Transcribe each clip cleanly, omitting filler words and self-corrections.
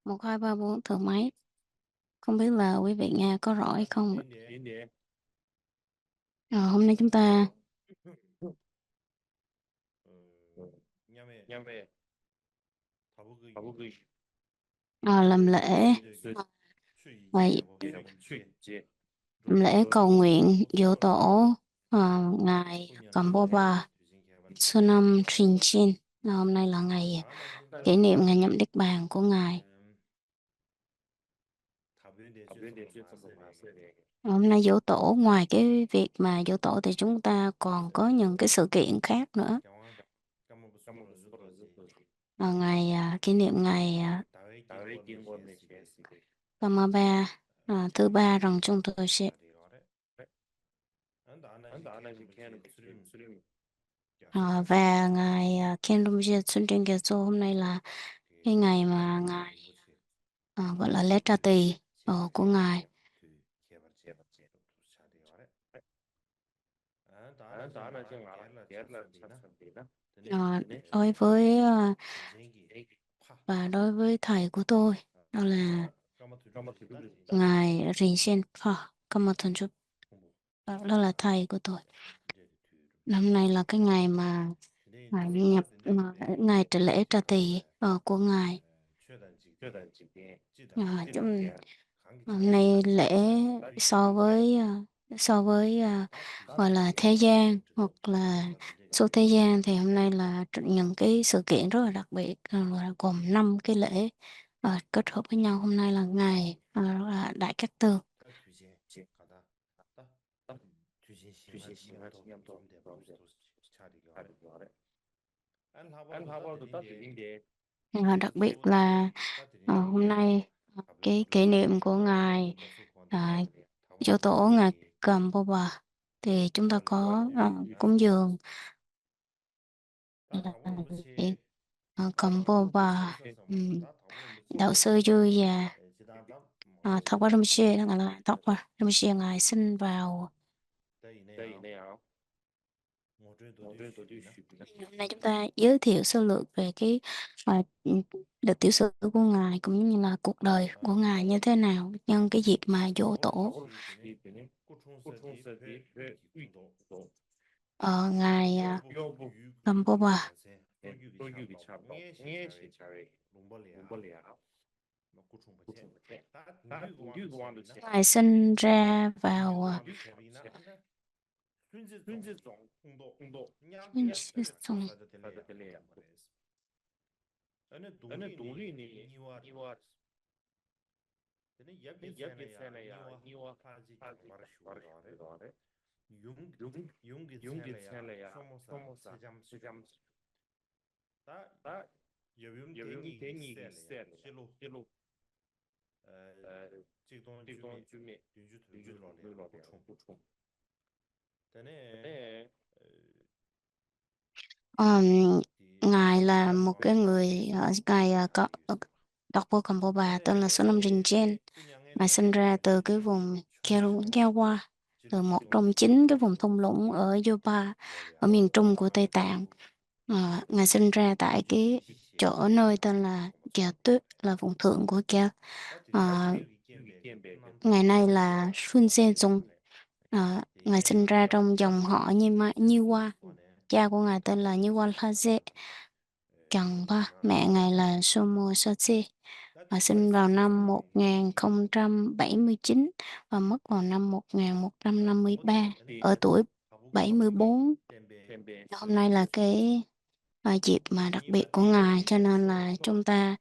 Một, hai, ba, bốn thở máy. Không biết là quý vị nghe có rõ hay không ạ? Hôm nay chúng ta làm lễ và làm lễ cầu nguyện giỗ tổ ngài Kamboba Sonam Trinchen. Hôm nay là ngày kỷ niệm ngày nhậm Niết bàn của ngài. Hôm nay giỗ tổ, ngoài cái việc mà giỗ tổ thì chúng ta còn có những cái sự kiện khác nữa. Ngày kỷ niệm ngày Kamaba thứ ba rằng chúng tôi sẽ và ngài Ken Rumjie Sundin Gyatso hôm nay là cái ngày mà ngài gọi là lễ tra tỳ của ngài. Ờ, đối với và đối với thầy của tôi đó là ngài Rinchen Pha Kamathonchup, đó là thầy của tôi. Năm nay là cái ngày mà ngài ngày lễ tra tỳ của ngài. Chúng hôm nay lễ so với gọi là thế gian hoặc là số thế gian thì hôm nay là những cái sự kiện rất là đặc biệt, gọi là gồm 5 cái lễ kết hợp với nhau. Hôm nay là ngày là Đại Cát Tường. Đặc biệt là hôm nay cái kỷ niệm của ngài Dỗ tổ ngài Cầm Bồ Bà thì chúng ta có cúng dường là Cầm Bồ Bà, đạo sư Du và Thọ Qua Rinpoche, đó là Thọ Qua Rinpoche ngài sinh vào. Hôm nay chúng ta giới thiệu sơ lược về cái lịch tiểu sử của ngài cũng như là cuộc đời của ngài như thế nào nhân cái dịp mà dỗ tổ. Ngài Gampopa ngài sinh ra vào ngài là một cái người ngài có Dr. Gampopa tên là Sonam Rinchen. Ngài sinh ra từ cái vùng Kawa, từ một trong 9 cái vùng thung lũng ở Yopa, ở miền trung của Tây Tạng. Ngài sinh ra tại cái chỗ nơi tên là Gia Tuyết, là vùng thượng của Gia. Ngày nay là Sun Senzong. Ngài sinh ra trong dòng họ Nhiêu Hoa. Cha của ngài tên là Nhiêu Hoa Laze. Chồng ba, mẹ ngài là Somo Sache. Và sinh vào năm 1079 và mất vào năm 1153 ở tuổi 74. Hôm nay là cái dịp mà đặc biệt của ngài, cho nên là chúng ta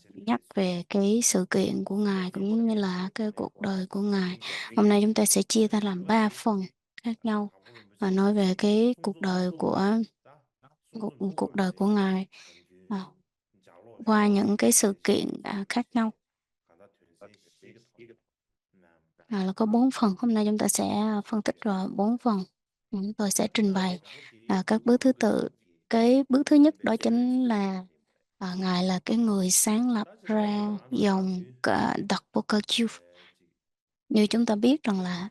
nhắc về cái sự kiện của ngài cũng như là cái cuộc đời của ngài. Hôm nay chúng ta sẽ chia ra làm 3 phần khác nhau và nói về cái cuộc đời của ngài qua những cái sự kiện khác nhau. Là có 4 phần. Hôm nay chúng ta sẽ phân tích vào 4 phần. Tôi sẽ trình bày các bước thứ tự. Cái bước thứ nhất đó chính là ngài là cái người sáng lập ra dòng Đặc Bồ Câu Chiêu. Như chúng ta biết rằng là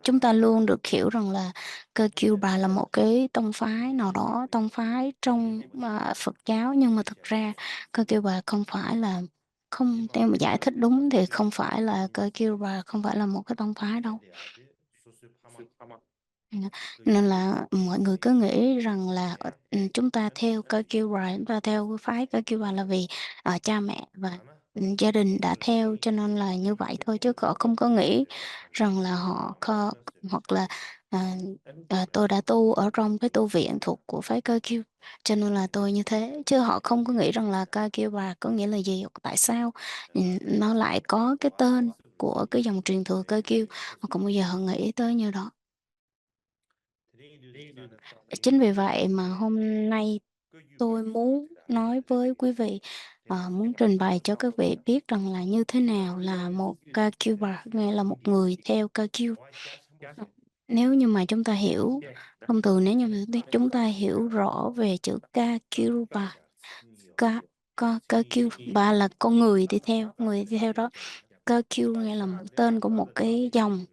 chúng ta luôn được hiểu rằng là Cơ Kiêu Bà là một cái tông phái nào đó, tông phái trong Phật giáo, nhưng mà thực ra Cơ Kiêu Bà không phải là, không, theo mà giải thích đúng thì không phải là Cơ Kiêu Bà không phải là một cái tông phái đâu. Ừ, nên là mọi người cứ nghĩ rằng là chúng ta theo Cơ Kiêu Bà, chúng ta theo cái phái Cơ Kiêu Bà là vì cha mẹ và gia đình đã theo cho nên là như vậy thôi, chứ họ không có nghĩ rằng là hoặc là à, tôi đã tu ở trong cái tu viện thuộc của phái Cơ Kiêu cho nên là tôi như thế, chứ họ không có nghĩ rằng là Cơ Kiêu Bà có nghĩa là gì, hoặc tại sao nó lại có cái tên của cái dòng truyền thừa Cơ Kiêu. Họ không bao giờ họ nghĩ tới như đó. Chính vì vậy mà hôm nay tôi muốn nói với quý vị, muốn trình bày cho các vị biết rằng là như thế nào là một Kagyu, nghĩa là một người theo Kagyu. Nếu như mà chúng ta hiểu, thông thường nếu như mà chúng ta hiểu rõ về chữ Kagyu, Ka, Kagyu là con người đi theo, người đi theo đó. Kagyu nghĩa là một tên của một cái dòng.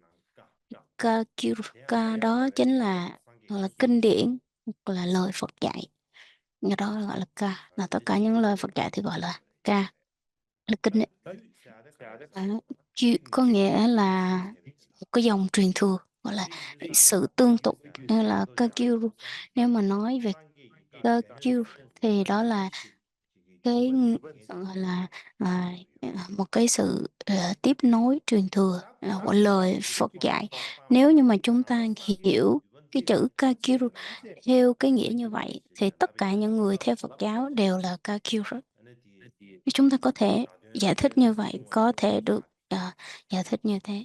Kagyu, đó chính là kinh điển, hoặc là lời Phật dạy. Nghe đó gọi là ca, là tất cả những lời Phật dạy thì gọi là ca, là kinh ấy. À, có nghĩa là một cái dòng truyền thừa, gọi là sự tương tục, hay là cơ kiêu. Nếu mà nói về cơ kiêu thì đó là cái gọi là một cái sự tiếp nối truyền thừa của lời Phật dạy. Nếu như mà chúng ta hiểu cái chữ ca kiêu theo cái nghĩa như vậy thì tất cả những người theo Phật giáo đều là ca kiêu hết. Chúng ta có thể giải thích như vậy, có thể được giải thích như thế.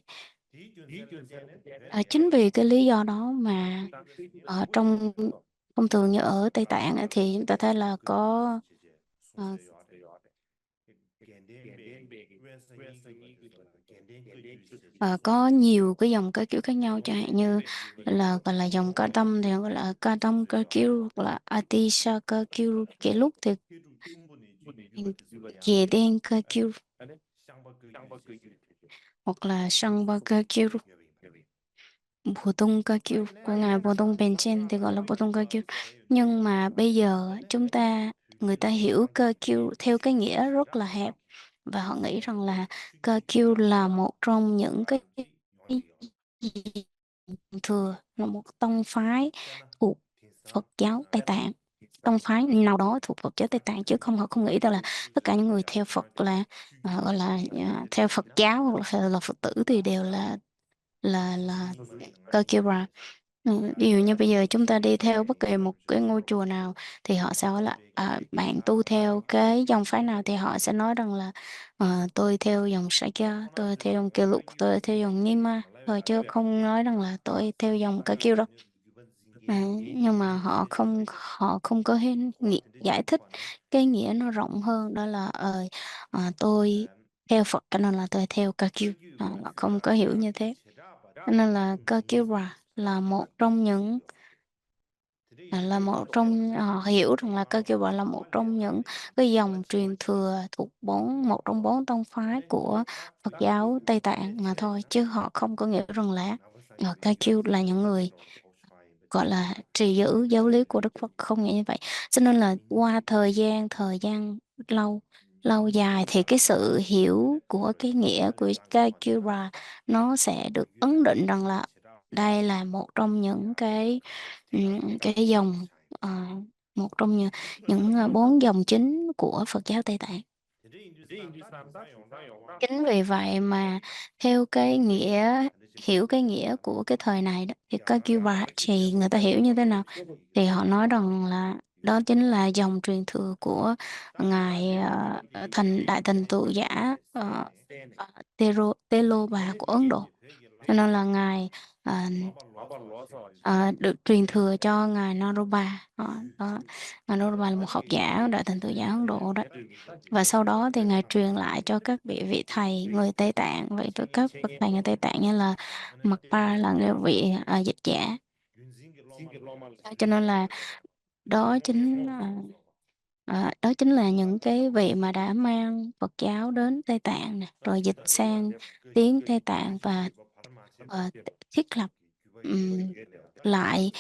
Chính vì cái lý do đó mà ở trong thông thường như ở Tây Tạng á, thì chúng ta thấy là có ờ, có nhiều cái dòng ca kiểu khác nhau, chẳng hạn như là gọi là dòng ca tâm thì gọi là ca tâm ca kiểu, hoặc là Atisha ca kiểu, cái lúc thì chè đen ca kiểu, hoặc là sân ba ca kiểu, Bồ Tung ca kiểu của ngài Bồ Tung Panchen thì gọi là Bồ Tung ca kiểu. Nhưng mà bây giờ người ta hiểu ca kiểu theo cái nghĩa rất là hẹp, và họ nghĩ rằng là ca kiểu là một trong những cái thừa, là một tông phái thuộc Phật giáo Tây Tạng, tông phái nào đó thuộc Phật giáo Tây Tạng, chứ không, họ không nghĩ đâu là tất cả những người theo Phật là gọi là theo Phật giáo, hoặc là Phật tử thì đều là Kagura. Ví dụ như bây giờ chúng ta đi theo bất kỳ một cái ngôi chùa nào thì họ sẽ hỏi là bạn tu theo cái dòng phái nào, thì họ sẽ nói rằng là tôi theo dòng Sakya, tôi theo dòng Kiều Lục, tôi theo dòng Nima thôi, chứ không nói rằng là tôi theo dòng Kagyu đâu. Nhưng mà họ không có giải thích cái nghĩa nó rộng hơn, đó là tôi theo Phật cho nên là tôi theo Kagyu. Họ không có hiểu như thế. Cho nên là Kagura họ hiểu rằng là Cơ Kiêu Bào là một trong những cái dòng truyền thừa thuộc một trong bốn tông phái của Phật giáo Tây Tạng mà thôi, chứ họ không có nghĩa rằng là Cơ Kiêu là những người gọi là trì giữ giáo lý của Đức Phật, không nghĩa như vậy. Cho nên là qua thời gian lâu lâu dài thì cái sự hiểu của cái nghĩa của Kagura nó sẽ được ấn định rằng là đây là một trong những cái dòng, ờ, một trong những bốn dòng chính của Phật giáo Tây Tạng. Chính vì vậy mà theo cái nghĩa, hiểu cái nghĩa của cái thời này đó, thì Kagyu thì người ta hiểu như thế nào, thì họ nói rằng là đó chính là dòng truyền thừa của ngài đại thành tựu giả Telo Bà của Ấn Độ, cho nên là ngài ờ, được truyền thừa cho ngài Naropa đó. Ngài Naropa là một học giả đại thành tựu giả Ấn Độ đó, và sau đó thì ngài truyền lại cho các vị thầy người Tây Tạng, vậy tôi các bậc thầy người Tây Tạng như là Mật Ba là người vị dịch giả. Cho nên là đó chính đó chính là những cái vị mà đã mang Phật giáo đến Tây Tạng nè, rồi dịch sang tiếng Tây Tạng, và thiết lập ừm, lại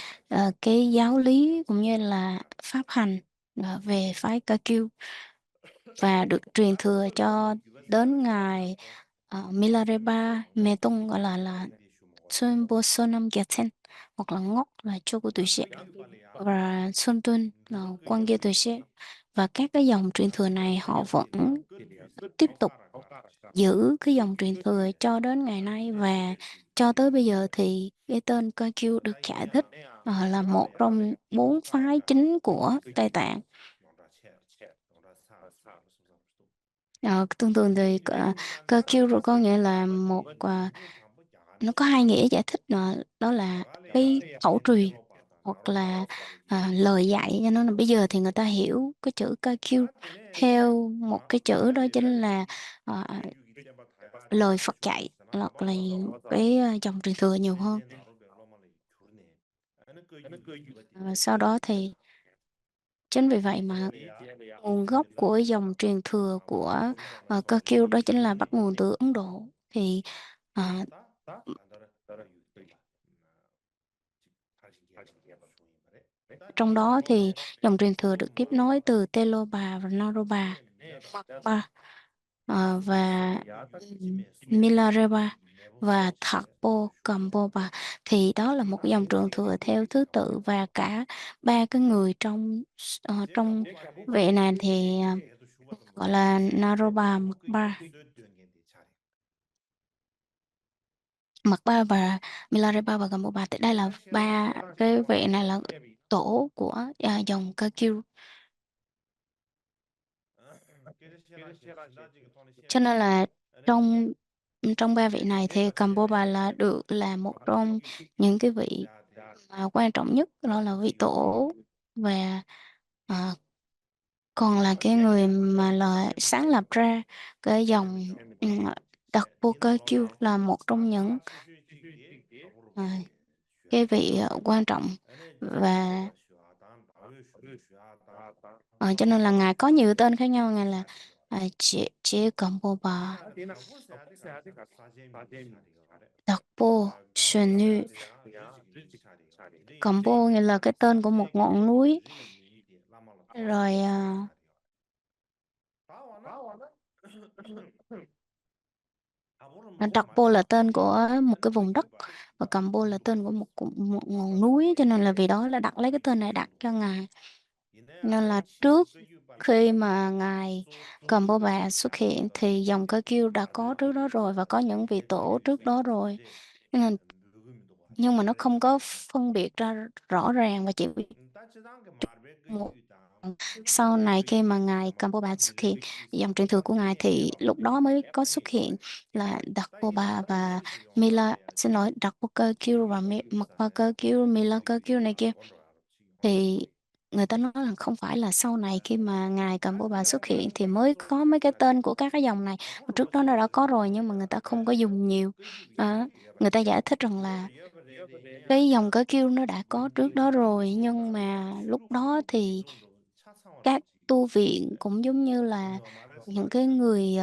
cái giáo lý cũng như là pháp hành về phái Ca Kiêu và được truyền thừa cho đến ngài Milarepa Metung, gọi là Sun Bosonam Gyatsen, hoặc là ngốc là Chô của tuổi trẻ, và Sun Tun là quan gia tuổi trẻ. Và các cái dòng truyền thừa này họ vẫn tiếp tục giữ cái dòng truyền thừa cho đến ngày nay, và cho tới bây giờ thì cái tên KQ được giải thích là một trong bốn phái chính của Tây Tạng. Tương tự thì KQ rồi có nghĩa là nó có hai nghĩa giải thích, đó là cái khẩu truyền hoặc là lời dạy. Cho nên là bây giờ thì người ta hiểu cái chữ KQ theo một cái chữ, đó chính là ờ, lời Phật dạy, hoặc là cái dòng truyền thừa nhiều hơn. Sau đó thì chính vì vậy mà nguồn gốc của dòng truyền thừa của cơ kiêu đó chính là bắt nguồn từ Ấn Độ. Thì ờ, trong đó thì dòng truyền thừa được tiếp nối từ Telopa và Naropa, Ba, và Milarepa và Thakpo Kambopa. Thì đó là một cái dòng truyền thừa theo thứ tự, và cả ba cái người trong vệ này thì gọi là Naropa, Mặc Ba và Milarepa và Kambopa. Thì đây là ba cái vị này là tổ của dòng Kagyu. Cho nên là trong trong ba vị này thì Kambopa là được là một trong những cái vị mà quan trọng nhất, đó là vị tổ, và à, còn là cái người mà là sáng lập ra cái dòng Đặc Bo Kagyu, là một trong những à, cái vị quan trọng. Và cho nên là ngài có nhiều tên khác nhau. Ngài là chế Kambopa, Đặc Bo Shenu. Kambo nghĩa là cái tên của một ngọn núi. Rồi Đặc Pô là tên của một cái vùng đất, và Kambo là tên của một ngọn núi, cho nên là vì đó là đặt lấy cái tên này đặt cho ngài. Nên là trước khi mà ngài Kambo bà xuất hiện thì dòng ca kiêu đã có trước đó rồi, và có những vị tổ trước đó rồi. Nên là, nhưng mà nó không có phân biệt ra rõ ràng, và chỉ một sau này khi mà ngài Kamboba xuất hiện, dòng truyền thừa của ngài, thì lúc đó mới có xuất hiện là Đặc Pô Bà và Mila, xin lỗi, Đặc Pô Cơ Kiêu và Mặc Ba Cơ Kiêu, Mila Cơ Kiêu này kia. Thì người ta nói là không phải là sau này khi mà ngài Kamboba xuất hiện thì mới có mấy cái tên của các cái dòng này, mà trước đó nó đã có rồi, nhưng mà người ta không có dùng nhiều. Đó. Người ta giải thích rằng là cái dòng cá kiêu nó đã có trước đó rồi, nhưng mà lúc đó thì các tu viện cũng giống như là những cái người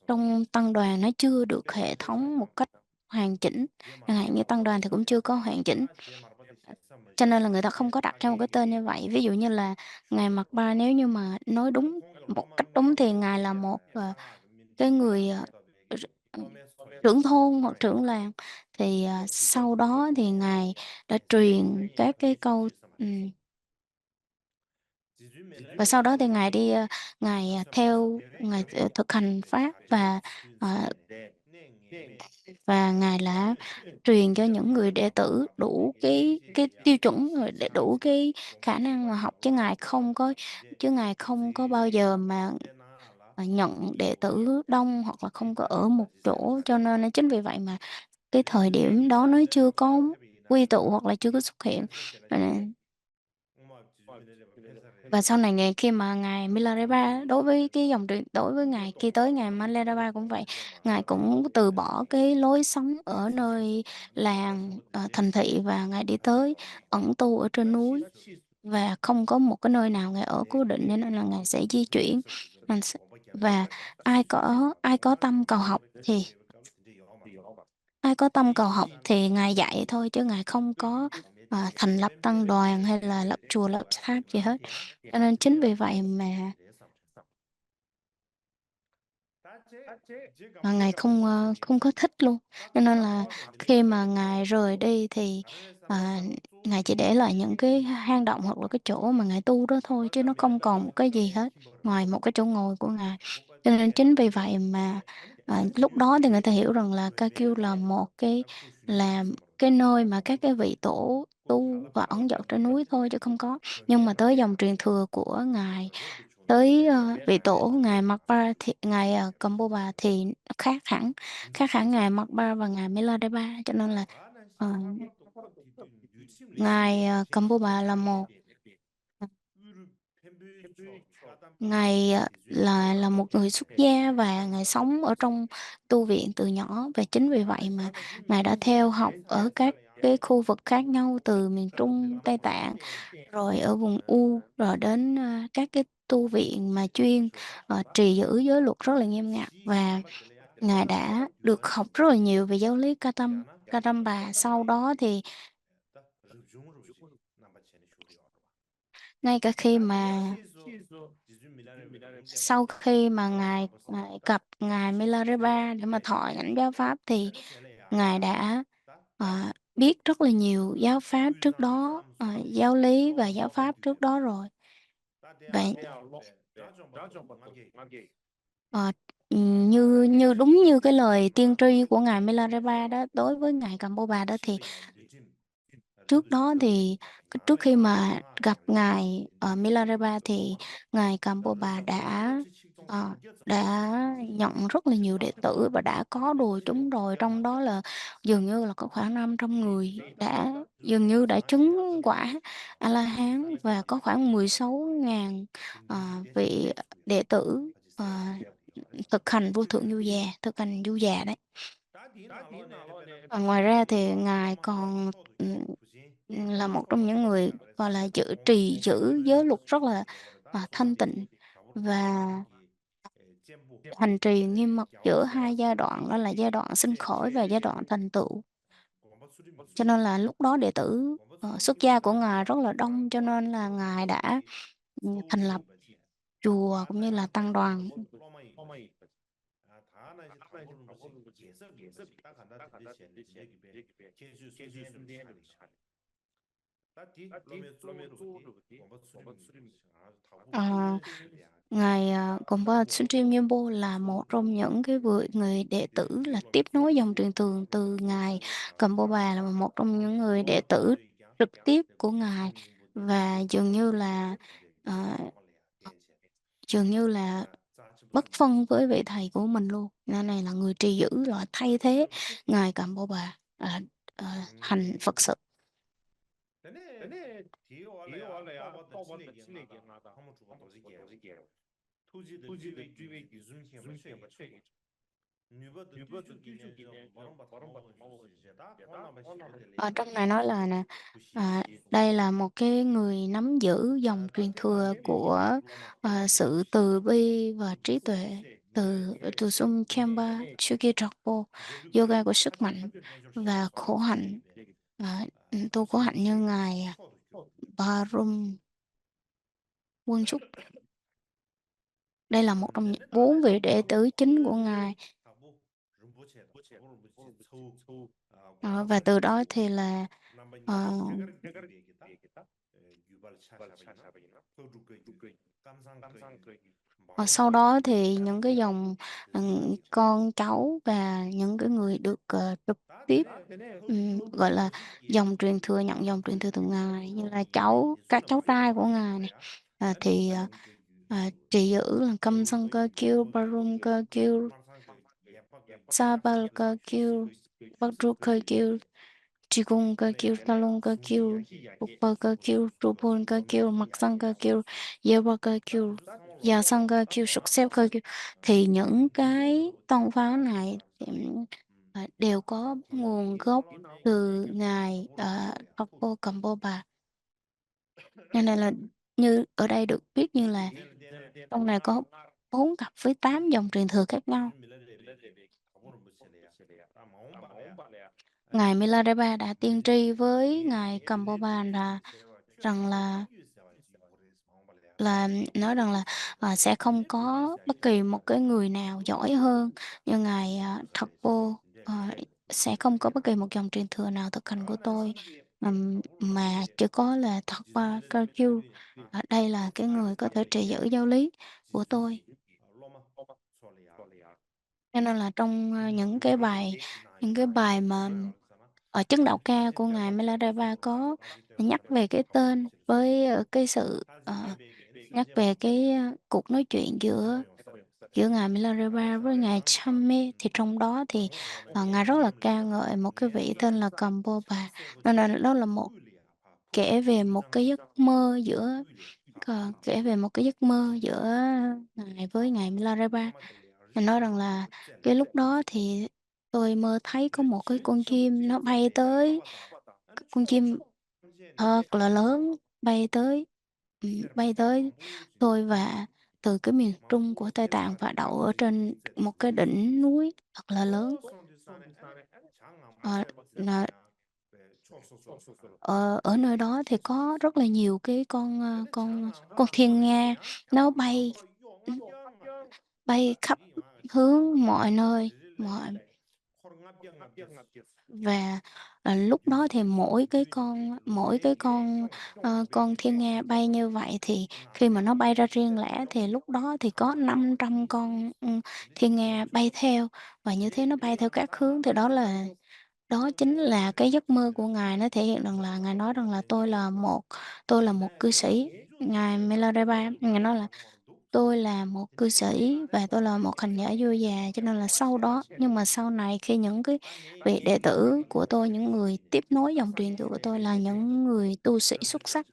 trong tăng đoàn nó chưa được hệ thống một cách hoàn chỉnh. Chẳng hạn như tăng đoàn thì cũng chưa có hoàn chỉnh, cho nên là người ta không có đặt ra một cái tên như vậy. Ví dụ như là ngài Mạc Ba, nếu như mà nói đúng một cách đúng thì ngài là một cái người trưởng thôn hoặc trưởng làng. Thì sau đó thì ngài đã truyền các cái câu, và sau đó thì ngài ngài thực hành pháp, ờ, và ngài là truyền cho những người đệ tử đủ cái tiêu chuẩn rồi, để đủ cái khả năng mà học, chứ ngài không có bao giờ mà nhận đệ tử đông, hoặc là không có ở một chỗ. Cho nên là chính vì vậy mà cái thời điểm đó nó chưa có quy tụ, hoặc là chưa có xuất hiện. Và sau này khi mà ngài Milarepa, đối với ngài khi tới ngài Milarepa cũng vậy, ngài cũng từ bỏ cái lối sống ở nơi làng thành thị, và ngài đi tới ẩn tu ở trên núi, và không có một cái nơi nào ngài ở cố định, nên là ngài sẽ di chuyển. Và ai có tâm cầu học thì ai có tâm cầu học thì ngài dạy thôi, chứ ngài không có thành lập tăng đoàn hay là lập chùa lập tháp gì hết. Cho nên chính vì vậy mà ngài không không có thích luôn. Cho nên là khi mà ngài rời đi thì à, ngài chỉ để lại những cái hang động hoặc là cái chỗ mà ngài tu đó thôi, chứ nó không còn một cái gì hết ngoài một cái chỗ ngồi của ngài. Cho nên chính vì vậy mà lúc đó thì người ta hiểu rằng là Ca Kiêu là một cái, là cái nơi mà các cái vị tổ tu và ẩn dật trên núi thôi, chứ không có. Nhưng mà tới dòng truyền thừa của ngài, tới vị tổ ngài Magpa thì ngài Kamboba thì khác hẳn ngài Magpa và ngài Milarepa. Cho nên là ờ, ngài Kamboba là một, ngài là một người xuất gia và ngài sống ở trong tu viện từ nhỏ, và chính vì vậy mà ngài đã theo học ở các cái khu vực khác nhau, từ miền Trung, Tây Tạng, rồi ở vùng U, rồi đến các cái tu viện mà chuyên trì giữ giới luật rất là nghiêm ngặt. Và ngài đã được học rất là nhiều về giáo lý Kadamba. Sau đó thì ngay cả khi mà sau khi mà ngài gặp ngài Milarepa để mà thọ lãnh giáo pháp thì ngài đã biết rất là nhiều giáo pháp trước đó, giáo lý và giáo pháp trước đó rồi. Vậy Ờ, như như đúng như cái lời tiên tri của ngài Milarepa đó, đối với ngài Kamboba đó, thì trước đó thì trước khi mà gặp ngài Milarepa thì ngài Kamboba ờ, đã nhận rất là nhiều đệ tử và đã có đồ chúng rồi, trong đó là dường như là có khoảng 500 người đã dường như đã chứng quả A La Hán, và có khoảng 16.000 vị đệ tử thực hành vô thượng du già, thực hành du già đấy. Và ngoài ra thì ngài còn là một trong những người gọi là trì giữ giới luật rất là thanh tịnh, và hành trì nghiêm mật giữa hai giai đoạn, đó là giai đoạn sinh khởi và giai đoạn thành tựu. Cho nên là lúc đó đệ tử xuất gia của ngài rất là đông, cho nên là ngài đã thành lập chùa cũng như là tăng đoàn. Ờ, Ngài Gompa Sutri Myinpo là một trong những cái người đệ tử là tiếp nối dòng truyền thừa từ ngài Gampopa, là một trong những người đệ tử trực tiếp của ngài, và ờ, dường như là bất phân với vị thầy của mình luôn. Nên này là người trì giữ, là thay thế ngài Gampopa hành Phật sự. Ở trong này nói là nè, đây là một cái người nắm giữ dòng truyền thừa của sự từ bi và trí tuệ, từ từ Sum Kempa Chuki Trokpo, yoga của sức mạnh và khổ hạnh, tu khổ hạnh như ngài Barum Quân Trúc. Đây là một trong những 4 vị đệ tử chính của ngài. Và từ đó thì là ờ, Và sau đó thì những cái dòng con cháu và những cái người được trực tiếp gọi là nhận dòng truyền thừa từ ngài, như là các cháu trai của ngài này, thì trì giữ là Câm Sân Cơ Kiêu, Barum Cơ Kiêu, Sabal Cơ Kiêu, Badru Cơ Kiêu, Tri Cung Cơ Kiêu, Talung Cơ Kiêu, Upper Cơ Kiêu, Trupon Cơ Kiêu, Mặc Sân Cơ Kiêu, Yewa Cơ Kiêu, Già Sân Cơ Kiêu, Súc Xếp Cơ Kiêu. Thì những cái tông pháo này thì, đều có nguồn gốc từ ngài Papo Kamboba. Cho nên là như ở đây được biết như là trong này có 4 cặp với 8 dòng truyền thừa khác nhau. Ngài Milarepa đã tiên tri với ngài Kamboban rằng là nói rằng là sẽ không có bất kỳ một cái người nào giỏi hơn như ngài Thakpo, sẽ không có bất kỳ một dòng truyền thừa nào thực hành của tôi, mà chỉ có là Thakpa Kagyu. Đây là cái người có thể trị giữ giáo lý của tôi. Cho nên là trong những cái bài mà ở chứng đạo ca của ngài Milarepa có nhắc về cái tên với cái sự nhắc về cái cuộc nói chuyện giữa giữa ngài Milarepa với ngài Chame, thì trong đó thì ngài rất là ca ngợi một cái vị tên là Kamboba. Nên là đó là kể về một cái giấc mơ giữa kể về một cái giấc mơ giữa ngài với ngài Milarepa. Mình nói rằng là cái lúc đó thì tôi mơ thấy có một cái con chim nó bay tới, con chim thật là lớn, bay tới bay tới tôi, và từ cái miền Trung của Tây Tạng, và đậu ở trên một cái đỉnh núi thật là lớn. Ờ, là- ở nơi đó thì có rất là nhiều cái con thiên nga, nó bay khắp hướng mọi nơi, và lúc đó thì mỗi cái con thiên nga bay như vậy, thì khi mà nó bay ra riêng lẻ thì lúc đó thì có 500 con thiên nga bay theo, và như thế nó bay theo các hướng, thì đó chính là cái giấc mơ của ngài. Nó thể hiện rằng là ngài nói rằng là tôi là một cư sĩ. Ngài Milarepa ngài nói là tôi là một cư sĩ và tôi là một hành giả vui già, cho nên là nhưng mà sau này khi những cái vị đệ tử của tôi, những người tiếp nối dòng truyền thừa của tôi là những người tu sĩ xuất sắc.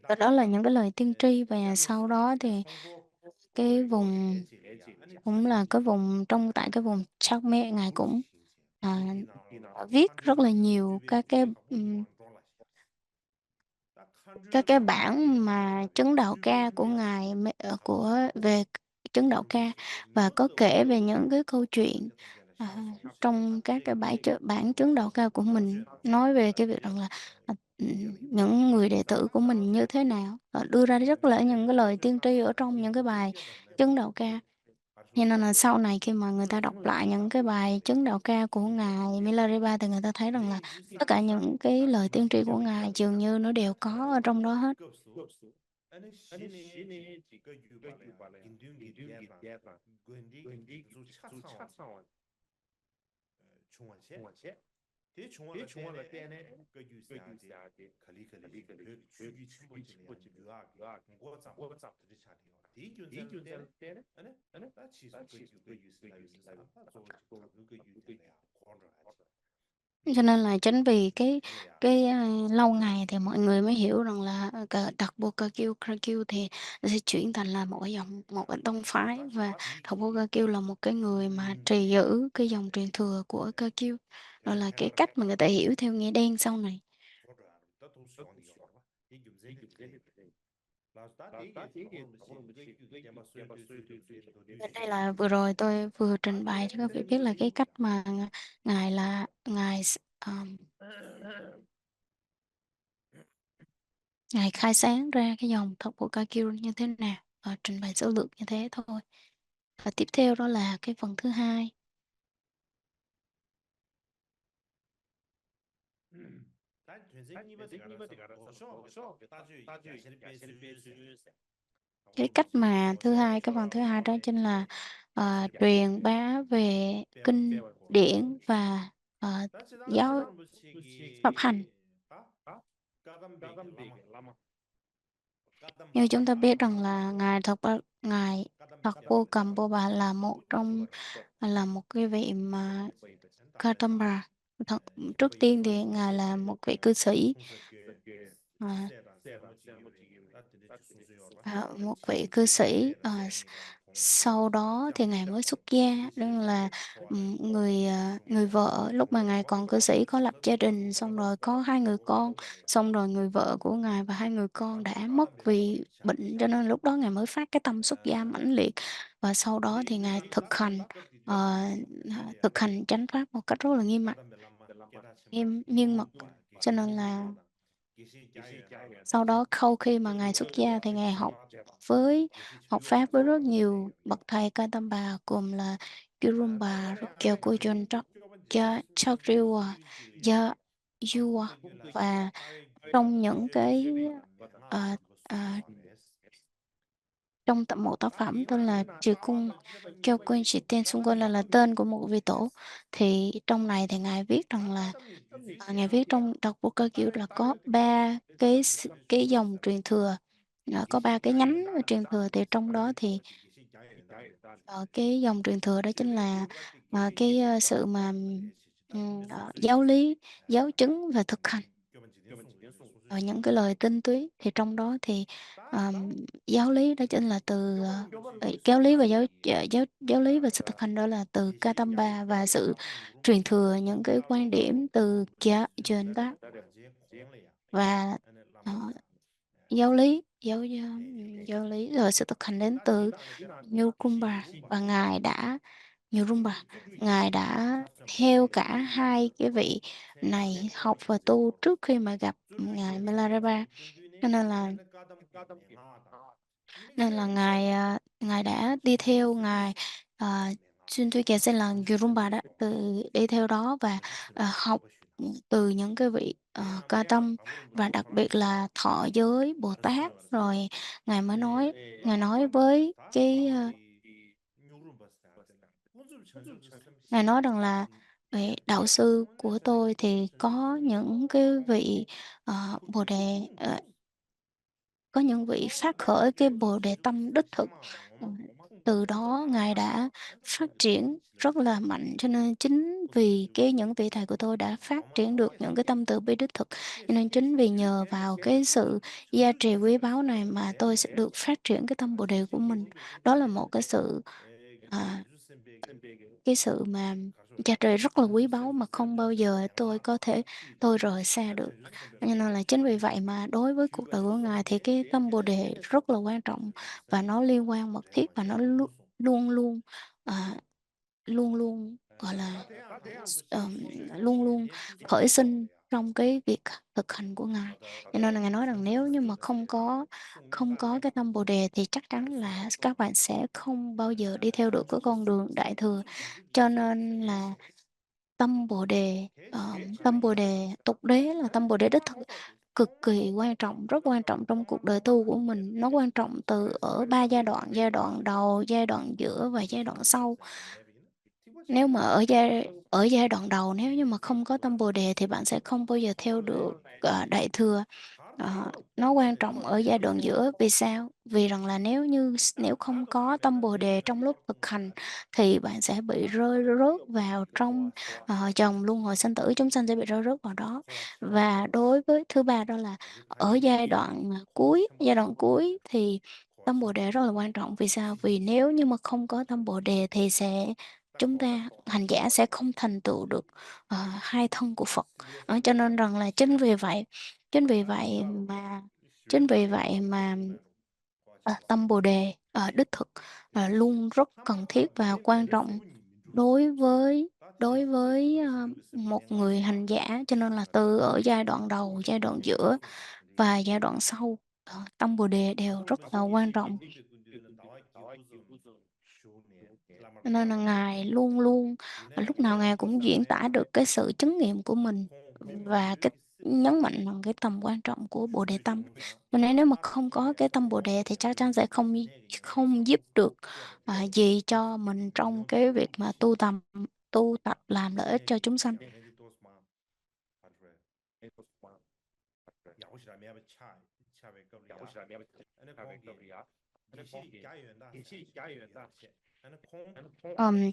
Và đó là những cái lời tiên tri, và sau đó thì cái vùng cũng là cái vùng tại cái vùng Chakme, ngài cũng à, viết rất là nhiều các cái bản mà chứng đạo ca của ngài, về chứng đạo ca, và có kể về những cái câu chuyện trong các cái bản chứng đạo ca của mình, nói về cái việc rằng là những người đệ tử của mình như thế nào, đưa ra rất là những cái lời tiên tri ở trong những cái bài chứng đạo ca. Cho nên là sau này khi mà người ta đọc lại những cái bài chứng đạo ca của ngài Milarepa, thì người ta thấy rằng là tất cả những cái lời tiên tri của ngài dường như nó đều có ở trong đó hết. Cho nên là chính vì lâu ngày thì mọi người mới hiểu rằng là Đạo Bukkake Kagyu thì nó sẽ chuyển thành là một cái tông phái, và Đạo Bukkake là một cái người mà trì giữ cái dòng truyền thừa của Kagyu. Đó là cái cách mà người ta hiểu theo nghĩa đen sau này. Và đây là vừa rồi tôi vừa trình bày cho các vị biết là cái cách mà ngài khai sáng ra cái dòng thuật của Kagyu như thế nào, và trình bày sơ lược như thế thôi. Và tiếp theo đó là cái phần thứ hai. Cái phần thứ hai đó chính là truyền bá về kinh điển và ờ, giáo pháp hành. Như chúng ta biết rằng là ngài Thakpo Khambhopa là một cái vị mà Kadamba. Trước tiên thì ngài là một vị cư sĩ, à, một vị cư sĩ Sau đó thì Ngài mới xuất gia, nên là, người vợ lúc mà Ngài còn cư sĩ có lập gia đình, xong rồi có 2 người con, xong rồi người vợ của Ngài và 2 người con đã mất vì bệnh, cho nên lúc đó Ngài mới phát cái tâm xuất gia mãnh liệt. Và sau đó thì Ngài ờ, thực hành chánh pháp một cách rất là nghiêm mật, nghiêm mật, cho nên là sau đó sau khi mà Ngài xuất gia thì Ngài với học Pháp với rất nhiều bậc thầy Gautama gồm là Kirumba, Rukyakujon, Chakriwa, Ya Yua, và trong những cái ờ, ờ, trong một tác phẩm tên là Trì Cung Kyokuin chỉ tên xung quanh là tên của một vị tổ, thì trong này thì ngài viết rằng là ngài viết trong đọc của cơ kiểu là có ba cái dòng truyền thừa, có ba cái nhánh truyền thừa, thì trong đó thì cái dòng truyền thừa đó chính là sự mà giáo lý, giáo chứng và thực hành những cái lời tinh túy, thì trong đó thì giáo lý đó chính là từ giáo lý và giáo lý và sự thực hành đó là từ Katamba, và sự truyền thừa những cái quan điểm từ Kia Chuyên Tác, và ờ, giáo lý rồi sự thực hành đến từ Nyukumba, và Nyurumba ngài đã theo cả hai cái vị này học và tu trước khi mà gặp ngài Milarepa, cho nên là ngài đã đi theo ngài Chuyên Tuy Kẻ Sen là Gurumba đó, đi theo đó và học từ những cái vị ca tâm, và đặc biệt là thọ giới Bồ Tát, rồi ngài mới nói ngài nói với ngài nói rằng là vậy đạo sư của tôi thì có những cái vị Bồ Đề, có những vị phát khởi cái Bồ Đề tâm đích thực. Ờ, Từ đó ngài đã phát triển rất là mạnh, cho nên chính vì những vị thầy của tôi đã phát triển được những cái tâm từ bi đích thực, cho nên chính vì nhờ vào cái sự gia trì quý báu này mà tôi sẽ được phát triển cái tâm Bồ Đề của mình. Đó là một à, cái sự mà cha trời rất là quý báu mà không bao giờ tôi rời xa được. Cho nên là chính vì vậy mà đối với cuộc đời của Ngài thì cái tâm Bồ Đề rất là quan trọng, và nó liên quan mật thiết, và nó luôn luôn à, luôn luôn gọi là ờm, luôn luôn khởi sinh trong cái việc thực hành của Ngài. Cho nên là Ngài nói rằng nếu như mà không có cái tâm Bồ Đề thì chắc chắn là các bạn sẽ không bao giờ đi theo được cái con đường đại thừa. Cho nên là tâm Bồ Đề tục đế là tâm Bồ Đề đích thực, cực kỳ quan trọng, rất quan trọng trong cuộc đời tu của mình. Nó quan trọng từ ở ba giai đoạn đầu, giai đoạn giữa và giai đoạn sau. Nếu mà ở giai đoạn đầu, nếu như mà không có tâm Bồ Đề thì bạn sẽ không bao giờ theo được đại thừa. Nó quan trọng ở giai đoạn giữa, vì sao? Vì rằng là nếu không có tâm Bồ Đề trong lúc thực hành thì bạn sẽ bị rơi rớt vào trong dòng luân hồi sanh tử, chúng sanh sẽ bị rơi rớt vào đó. Và đối với thứ ba đó là ở giai đoạn cuối thì tâm Bồ Đề rất là quan trọng. Vì sao? Vì nếu như mà không có tâm Bồ Đề thì chúng ta hành giả sẽ không thành tựu được hai thân của Phật. Cho nên rằng là chính vì vậy mà chính vì vậy mà tâm Bồ Đề đích thực luôn rất cần thiết và quan trọng đối với một người hành giả. Cho nên là từ ở giai đoạn đầu, giai đoạn giữa và giai đoạn sau, tâm Bồ Đề đều rất là quan trọng. Cho nên là Ngài luôn luôn lúc nào Ngài cũng diễn tả được cái sự chứng nghiệm của mình, và nhấn mạnh vào cái tầm quan trọng của Bồ Đề tâm. Cho nên nếu mà không có cái tâm Bồ Đề thì chắc chắn sẽ không giúp được gì cho mình trong cái việc mà tu tập làm lợi ích cho chúng sanh. Ờm,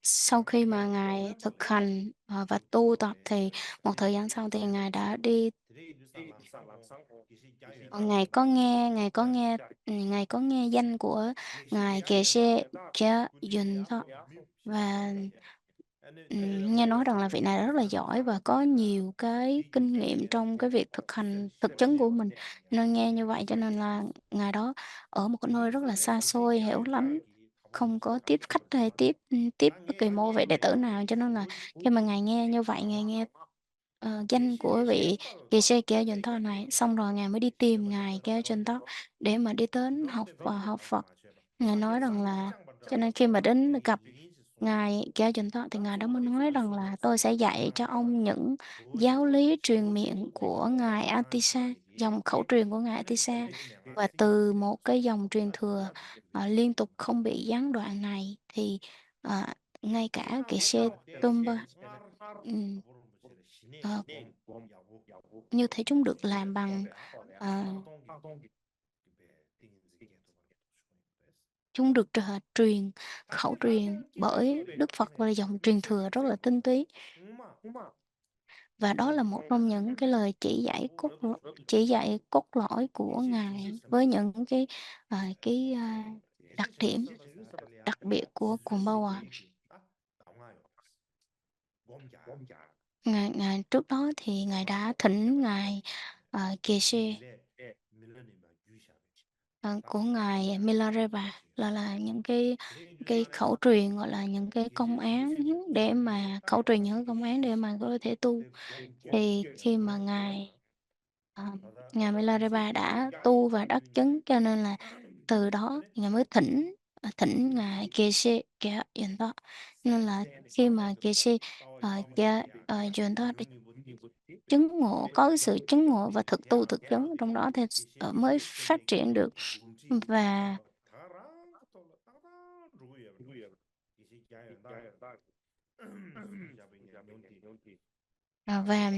sau khi mà Ngài thực hành, và tu tập thì một thời gian sau thì Ngài đã đi. Ngài có nghe, Ngài có nghe danh của Ngài Geshe Kya Yun Thọ và, nghe nói rằng là vị này rất là giỏi và có nhiều cái kinh nghiệm trong cái việc thực hành thực chứng của mình. Nên nghe như vậy cho nên là Ngài đó ở một cái nơi rất là xa xôi, hẻo lánh, không có tiếp khách hay tiếp bất kỳ một vị đệ tử nào, cho nên là khi mà Ngài nghe như vậy, Ngài nghe, danh của vị Kỳ Sê Kẻ Dùn Thọ này, xong rồi Ngài mới đi tìm Ngài Kẻ Dùn Thọ để mà đi đến học Phật. Ngài nói rằng là cho nên khi mà đến gặp Ngài Kẻ Dùn Thọ thì Ngài đó mới nói rằng là "Tôi sẽ dạy cho ông những giáo lý truyền miệng của Ngài Atisa, dòng khẩu truyền của Ngài Atisa, và từ một cái dòng truyền thừa, liên tục không bị gián đoạn này thì, ờ, ngay cả Geshe Tumba, ừm, ờ, như thể chúng được làm bằng, ờ, chúng được truyền, khẩu truyền bởi Đức Phật và dòng truyền thừa rất là tinh túy." Và đó là một trong những cái lời chỉ dạy cốt lõi của Ngài với những cái, đặc điểm đặc biệt của Kumbhawa. Ngài trước đó thì Ngài đã thỉnh Ngài, Geshe, của Ngài Milarepa là những cái khẩu truyền, gọi là, những cái công án để mà khẩu truyền những cái công án để mà có thể tu. Thì khi mà ờ, Ngài Milarepa đã tu và đắc chứng, cho nên là từ đó Ngài mới thỉnh Ngài Geshe Kea Yun Thọ. Nên là khi mà Geshe, Kea, Yun Thọ đã chứng ngộ, có cái sự chứng ngộ và thực tu thực chứng trong đó thì mới phát triển được. Và và,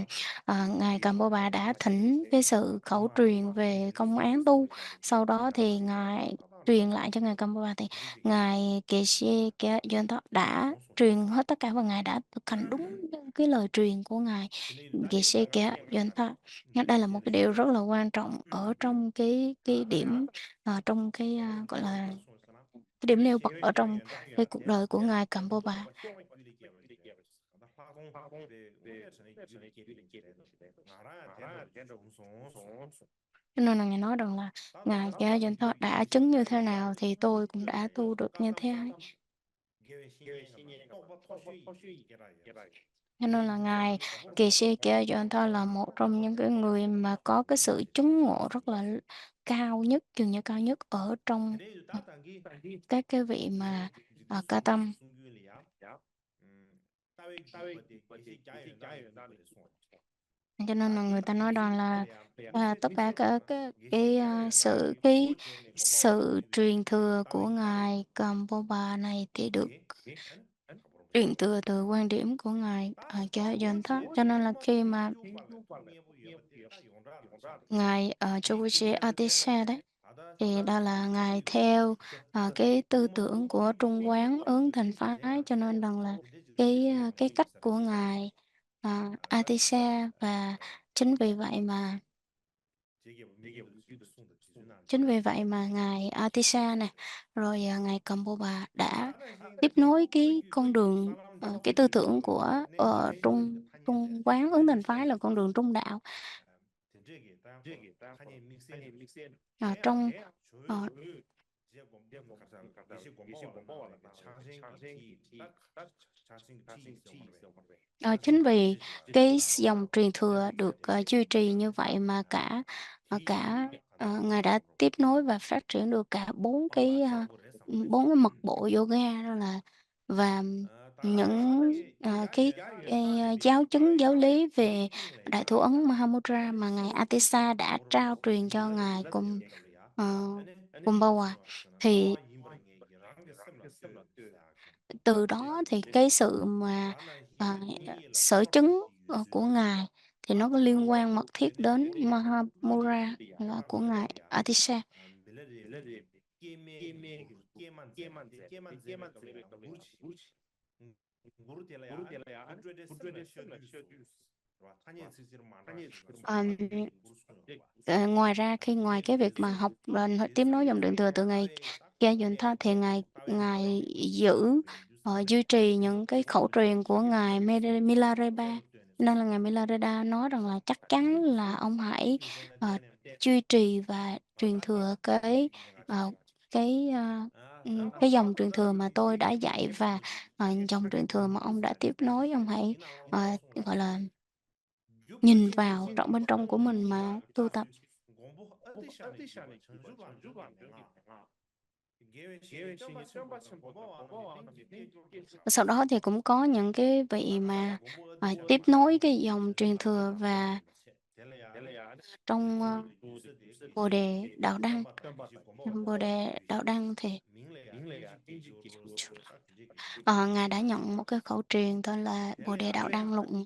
Ngài Cầm-pa-bà đã thỉnh cái sự khẩu truyền về công án tu, sau đó thì Ngài truyền lại cho Ngài Cầm-pa-bà, thì Ngài Geshe Kea Yun Thọ đã truyền hết tất cả và Ngài đã thực hành đúng như cái lời truyền của Ngài Geshe Kea Yun Thọ. Đây là một cái điều rất là quan trọng ở trong cái điểm, trong cái, gọi là, cái điểm nêu bật ở trong cái cuộc đời của Ngài Cầm-pa-bà. Cho nên là Ngài nói rằng là Ngài Cha Chân Thật đã chứng như thế nào thì tôi cũng đã tu được như thế ấy. Cho nên là Ngài Kỳ Sĩ Cha Chân Thật là một trong những cái người mà có cái sự chứng ngộ rất là cao nhất, dường như cao nhất ở trong, các cái vị mà, ca tâm. Cho nên là người ta nói rằng là, tất cả sự truyền thừa của Ngài Cầm-pa-bà này thì được truyền thừa từ quan điểm của Ngài, Cha Dön Thát. Cho nên là khi mà Ngài, Choguchi Atisa đấy, thì đó là Ngài theo, cái tư tưởng của Trung Quán ứng thành phái, cho nên rằng là cái cách của Ngài, Atisa, và chính vì vậy mà chính vì vậy mà Ngài Atisa nè, rồi, Ngài Cầm-pa-bà đã tiếp nối cái con đường, cái tư tưởng của, Trung Trung Quán ứng thành phái là con đường trung đạo. Trong, ờ Ờ, chính vì cái dòng truyền thừa được, duy trì như vậy mà cả Ngài đã tiếp nối và phát triển được cả 4 cái mật bộ yoga, đó là và những, giáo chứng, giáo lý về Đại Thủ Ấn Mahamudra mà Ngài Atisa đã trao truyền cho Ngài ờ, Kumbhawa. Thì từ đó thì cái sự mà, sở chứng, của Ngài thì nó có liên quan mật thiết đến Mahamudra là của Ngài Atisha. Ờm, ngoài ra ngoài cái việc mà học tiếp nối dòng điện thừa từ ngày Gia Duyện thì ngài ngài giữ duy trì những cái khẩu truyền của ngài Milarepa, nên là ngài Milarepa nói rằng là chắc chắn là ông hãy duy trì và truyền thừa ờ, cái cái dòng truyền thừa mà tôi đã dạy, và dòng truyền thừa mà ông đã tiếp nối, ông hãy gọi là nhìn vào trọng bên trong của mình mà tu tập. Sau đó thì cũng có những cái vị mà tiếp nối cái dòng truyền thừa, và trong Bồ Đề Đạo Đăng, trong Bồ Đề Đạo Đăng thì ngài đã nhận một cái khẩu truyền tên là Bồ Đề Đạo Đăng Luận.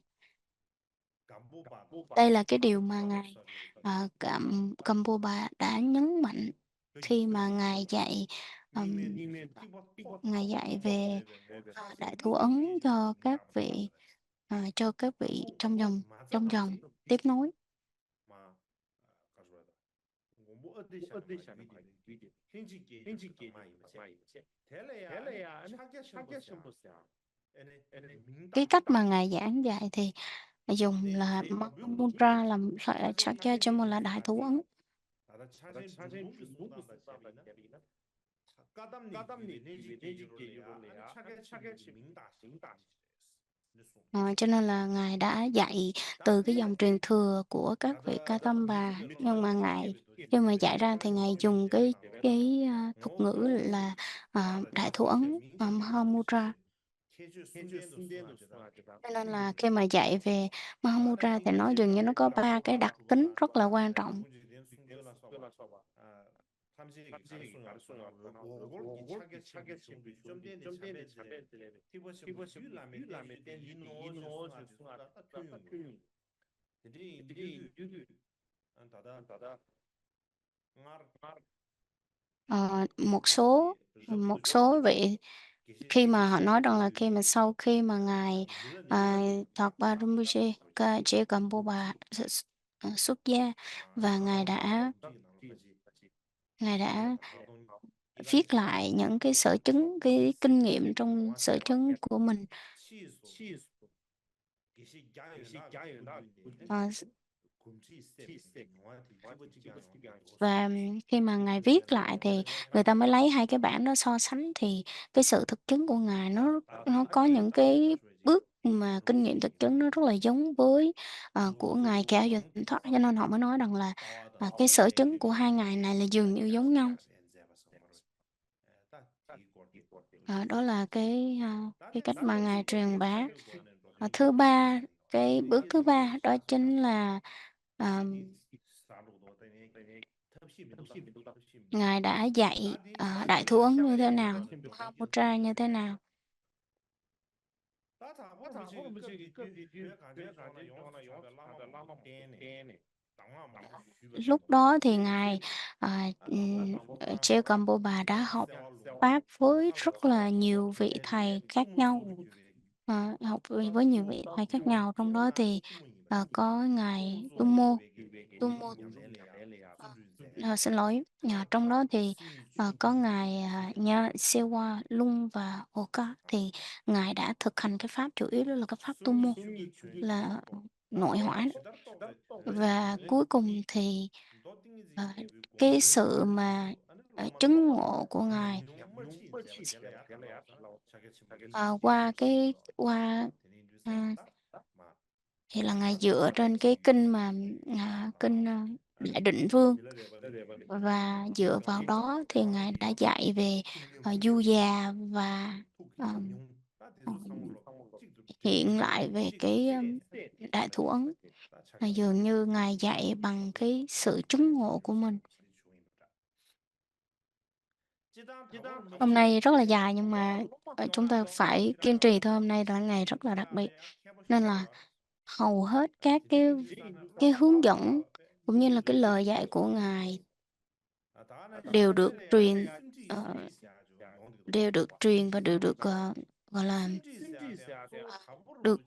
Đây là cái điều mà ngài Kambupa đã nhấn mạnh khi mà ừm, ngài dạy về Đại Thủ Ấn cho các vị trong dòng tiếp nối. Cái cách mà ngài giảng dạy thì dùng là Mahamudra, làm Sakya cho mình là Đại Thủ Ấn. Cho nên là ngài đã dạy từ cái dòng truyền thừa của các vị ca tâm bà, nhưng mà ngài khi mà dạy ra thì ngài dùng thuật ngữ là Đại Thủ Ấn, Mahamudra. Cho nên là khi mà dạy về Mahamudra thì nó dường như nó có ba cái đặc tính rất là quan trọng. Ờ, một số vị khi mà họ nói rằng là khi mà sau khi mà ngài Thạc Ba Rinpoche Chế Cầm Bô Bà xuất gia, và ngài đã viết lại những cái sở chứng, cái kinh nghiệm trong sở chứng của mình. Ờ, và khi mà ngài viết lại thì người ta mới lấy hai cái bản đó so sánh, thì cái sự thực chứng của ngài nó có những cái bước mà kinh nghiệm thực chứng nó rất là giống với của ngài Cao Duyên Thọ, cho nên họ mới nói rằng là cái sở chứng của hai ngài này là dường như giống nhau. Đó là cái cách mà ngài truyền bá. Thứ ba, cái bước thứ ba đó chính là à, ngài đã dạy đại thủ ấn như thế nào, Mahamudra như thế nào. Lúc đó thì ngài Treo Combo Bà đã học pháp với rất là nhiều vị thầy khác nhau. Học với nhiều vị thầy khác nhau, trong đó thì có ngài Tumo xin lỗi, trong đó thì có ngài Nha Sewa Lung và Oka, thì ngài đã thực hành cái pháp chủ yếu đó là cái pháp Tumo, là nội hỏa. Và cuối cùng thì cái sự mà chứng ngộ của ngài à, thì là ngài dựa trên cái kinh mà kinh Đại Định Vương, và dựa vào đó thì ngài đã dạy về du già, và ờ, hiện lại về cái đại thủ ấn, là dường như ngài dạy bằng cái sự chứng ngộ của mình. Hôm nay rất là dài, nhưng mà chúng ta phải kiên trì thôi. Hôm nay là ngày rất là đặc biệt, nên là hầu hết các cái hướng dẫn cũng như là cái lời dạy của ngài đều được truyền ờ, đều được truyền và đều được gọi là ờ, được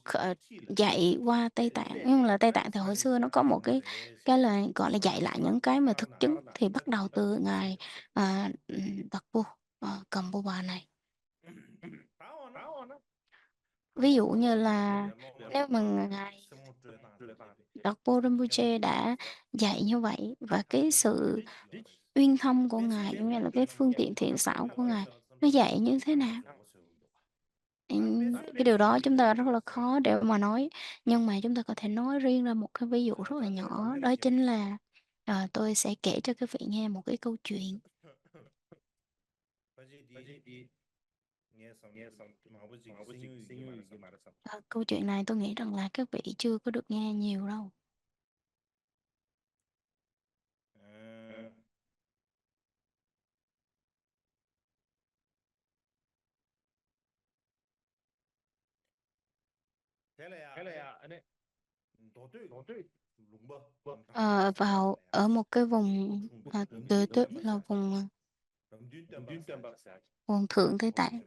dạy qua Tây Tạng, nhưng là Tây Tạng thì hồi xưa nó có một cái là gọi là dạy lại những cái mà thực chứng thì bắt đầu từ ngài Đạt Pô Cầm Pô Bà này. Ví dụ như là nếu mà ngài Đạt Pô Rinpoche đã dạy như vậy và cái sự uyên thâm của ngài cũng như là cái phương tiện thiện xảo của ngài nó dạy như thế nào. Cái điều đó chúng ta rất là khó để mà nói, nhưng mà chúng ta có thể nói riêng ra một cái ví dụ rất là nhỏ, đó chính là tôi sẽ kể cho các vị nghe một cái câu chuyện. Ờ, Câu chuyện này tôi nghĩ rằng là các vị chưa có được nghe nhiều đâu. Vào ở một cái vùng tuyệt tuyệt là vùng thượng Tây Tạng.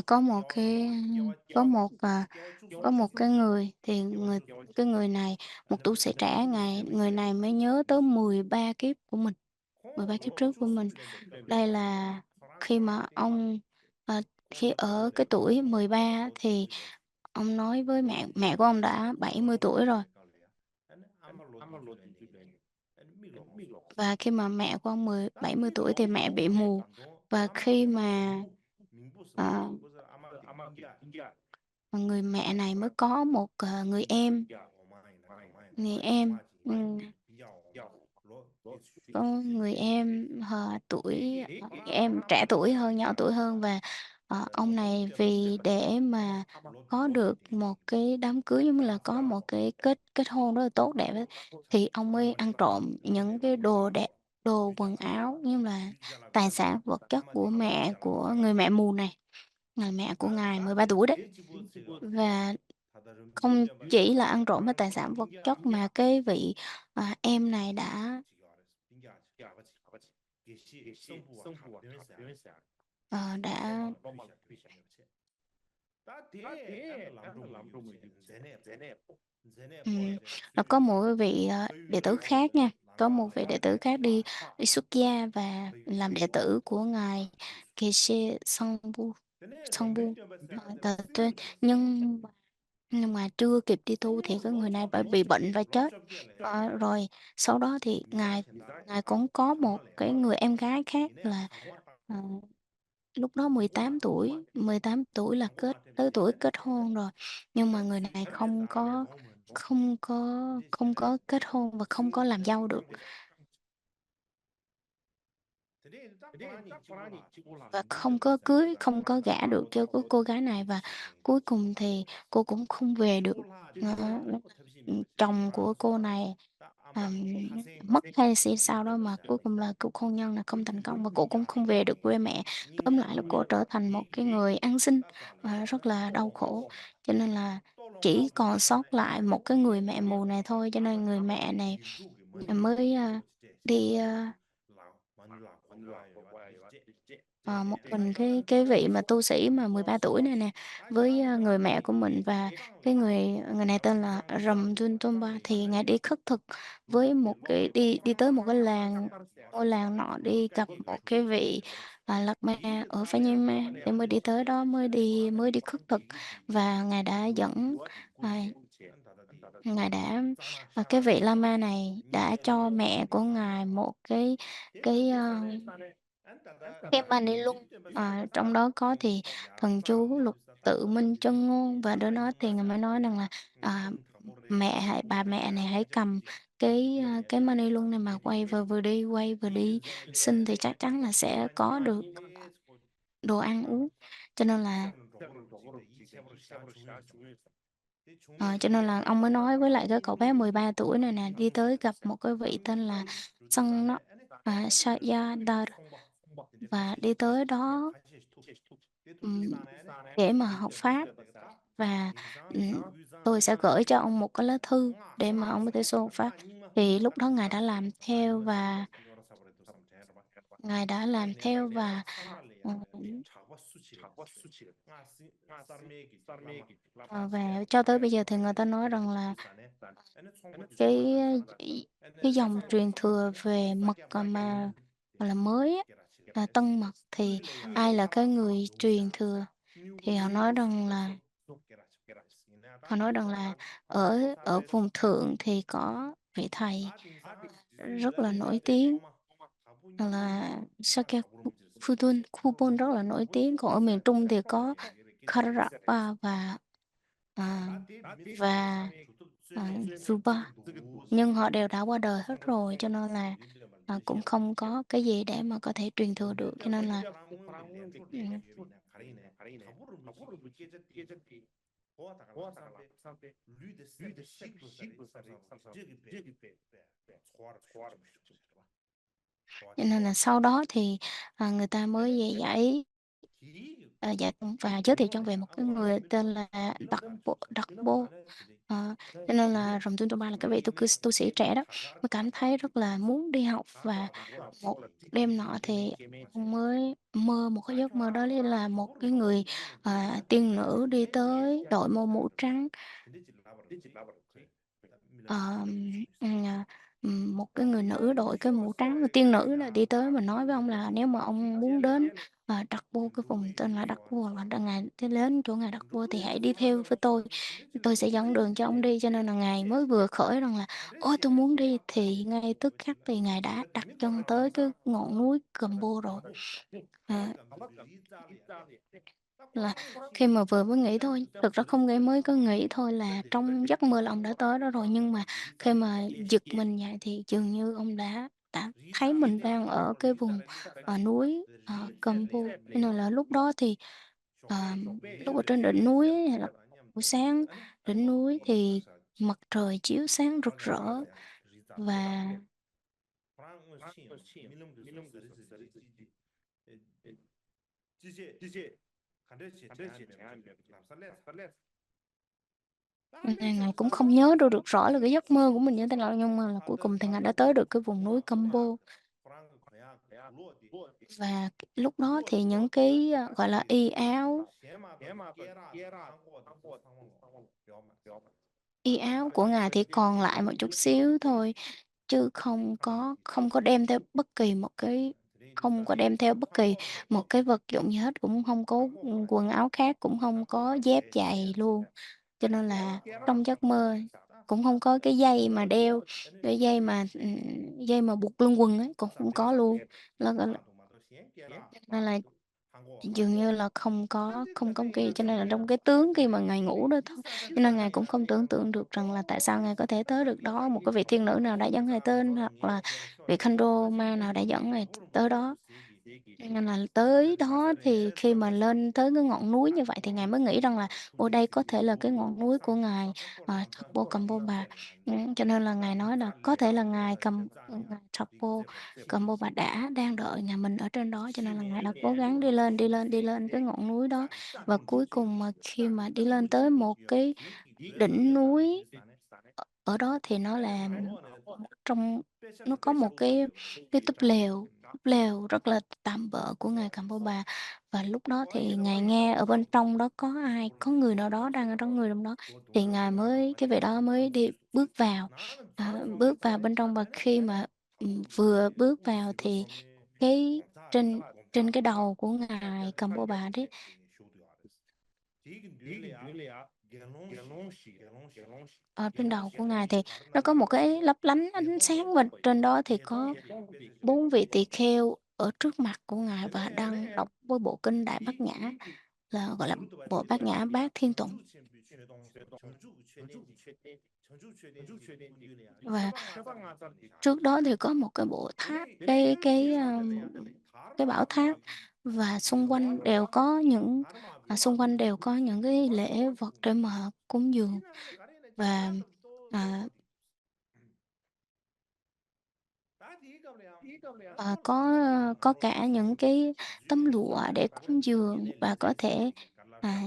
Có một có một có một cái người thì cái người này một tu sĩ trẻ, người này mới nhớ tới 13 kiếp của mình, 13 kiếp trước của mình. Đây là khi mà ông khi ở cái tuổi 13 thì ông nói với mẹ của ông đã 70 tuổi rồi. Và khi mà mẹ của ông 70 tuổi thì mẹ bị mù. Và khi mà ờ, người mẹ này mới có một người em có người em người em trẻ tuổi hơn, nhỏ tuổi hơn, và ông này vì để mà có được một cái đám cưới giống như là có một cái kết kết hôn rất là tốt đẹp ấy, thì ông mới ăn trộm những cái đồ đẹp, đồ quần áo như là tài sản vật chất của người mẹ mù này, người mẹ của ngài 13 tuổi đấy. Và không chỉ là ăn trộm cái tài sản vật chất mà cái vị em này đã nó có một cái vị đệ tử khác nha, có một vị đệ tử khác đi đi xuất gia và làm đệ tử của ngài Geshe Songbu Songbu tên, nhưng nhưng mà chưa kịp đi tu thì cái người này bị bệnh và chết. Rồi sau đó thì ngài ngài cũng có một cái người em gái khác là ờ, lúc đó 18 tuổi, 18 tuổi là tới tuổi kết hôn rồi. Nhưng mà người này không có kết hôn và không có làm dâu được. Và không có cưới, không có gả được cho cô gái này, và cuối cùng thì cô cũng không về được. Chồng của cô này mất hay sao đó mà cuối cùng là cuộc hôn nhân là không thành công và cô cũng không về được quê mẹ. Tóm lại là cô trở thành một cái người ăn xin và rất là đau khổ. Cho nên là chỉ còn sót lại một cái người mẹ mù này thôi, cho nên người mẹ này mới đi một mình cái vị mà tu sĩ mà 13 tuổi này nè, với người mẹ của mình, và cái người người này tên là Rầm Dun Tumba, thì ngài đi khất thực với một cái đi tới một cái ngôi làng nọ, đi gặp một cái vị Lạt Ma ở Phái Nhim Ma, để mới đi tới đó, mới đi khất thực. Và ngài đã dẫn à, ngài đã cái vị Lama này đã cho mẹ của ngài một cái cái mani lung, trong đó có thì thần chú lục tự minh chân ngôn, và đứa nó thì người mới nói rằng là à, bà mẹ này hãy cầm cái mani lung này mà quay vừa đi xin thì chắc chắn là sẽ có được đồ ăn uống. Cho nên là cho nên là ông mới nói với lại cái cậu bé 13 tuổi này nè, đi tới gặp một cái vị tên là Săn nó Sayadaw, và đi tới đó ừm, để mà học pháp. Và tôi sẽ gửi cho ông một cái lá thư để mà ông có thể xô học pháp. Thì lúc đó ngài đã làm theo, Ngài đã làm theo và và cho tới bây giờ thì người ta nói rằng là cái, cái dòng truyền thừa về mật, mà, gọi là, mới á, là tân mật thì ai là cái người truyền thừa, thì họ nói rằng là ở ở vùng thượng thì có vị thầy rất là nổi tiếng, là Sakya Khubun rất là nổi tiếng, còn ở miền Trung thì có Karapa à, và, Rupa, nhưng họ đều đã qua đời hết rồi, cho nên là, cũng không có cái gì để mà có thể truyền thừa được, cho nên là ừm, cho nên là sau đó thì, người ta mới dạy dạy dạ, và giới thiệu cho về một cái người tên là Đặc Bô. Ờ, cho nên là Rồng Tương Trong Ba là cái vị tu sĩ trẻ đó, mới cảm thấy rất là muốn đi học và một đêm nọ thì ông mới mơ một cái giấc mơ đó là một cái người, tiên nữ đi tới đội mũ trắng. Một cái người nữ đội cái mũ trắng, người tiên nữ là đi tới và nói với ông là nếu mà ông muốn đến, Đặc Bô, cái vùng tên là Đặc Bô hoặc là ngài tới đến chỗ ngài Đặc Bô thì hãy đi theo với tôi sẽ dẫn đường cho ông đi. Cho nên là ngài mới vừa khởi rằng là "Ôi, tôi muốn đi" thì ngay tức khắc thì ngài đã đặt chân tới cái ngọn núi Cầm Bô rồi. À. Là khi mà vừa mới nghĩ thôi, thực ra không mới có nghĩ thôi là trong giấc mơ là ông đã tới đó rồi, nhưng mà khi mà giật mình dậy thì dường như ông đã thấy mình đang ở cái vùng, núi, Gầm-bô. Cho nên là lúc đó thì, ờ, lúc ở trên đỉnh núi ấy là buổi sáng, đỉnh núi thì mặt trời chiếu sáng rực rỡ và nên Ngài cũng không nhớ được rõ là cái giấc mơ của mình như thế nào, nhưng mà là cuối cùng thì Ngài đã tới được cái vùng núi Gầm-bô. Và lúc đó thì những cái, gọi là, y áo của ngài thì còn lại một chút xíu thôi, chứ không có đem theo bất kỳ một cái không có đem theo bất kỳ một cái vật dụng gì hết, cũng không có, quần áo khác, cũng không có dép giày luôn. Cho nên là trong giấc mơ cũng không có cái dây mà đeo, cái dây mà buộc lưng quần ấy, cũng không có luôn. Là nên là dường như là không có kia, cho nên là trong cái tướng khi mà Ngài ngủ đó thôi, cho nên Ngài cũng không tưởng tượng được rằng là tại sao Ngài có thể tới được đó, một cái vị thiên nữ nào đã dẫn Ngài tên, hoặc là vị Khanh Ma nào đã dẫn Ngài tới đó. Cho nên là tới đó thì khi mà lên tới cái ngọn núi như vậy thì Ngài mới nghĩ rằng là "Ô, đây có thể là cái ngọn núi của Ngài, Thakpo Khampoba." Cho nên là Ngài nói là có thể là Ngài Thakpo Khampoba đang đợi nhà mình ở trên đó, cho nên là Ngài đã cố gắng đi lên, đi lên, đi lên cái ngọn núi đó. Và cuối cùng mà khi mà đi lên tới một cái đỉnh núi ở đó thì nó là trong nó có một cái túp lều rất là tạm bợ của ngài Khampoba. Và lúc đó thì ngài nghe ở bên trong đó có người nào đó đang ở trong người trong đó, thì ngài mới cái vị đó mới bước vào bên trong. Và khi mà, vừa bước vào thì cái trên trên cái đầu của ngài Khampoba đấy, ở trên đầu của ngài thì nó có một cái lấp lánh ánh sáng, và trên đó thì có 4 vị tỳ kheo ở trước mặt của ngài và đang đọc với bộ kinh Đại Bát Nhã, là, gọi là, bộ Bát Nhã Bát Thiên Tụng. Và trước đó thì có một cái bộ tháp, cái bảo tháp, và xung quanh đều có những cái lễ vật để mà cúng dường. Và, à Ờ, có cả những cái tấm lụa để cúng dường và có thể, à,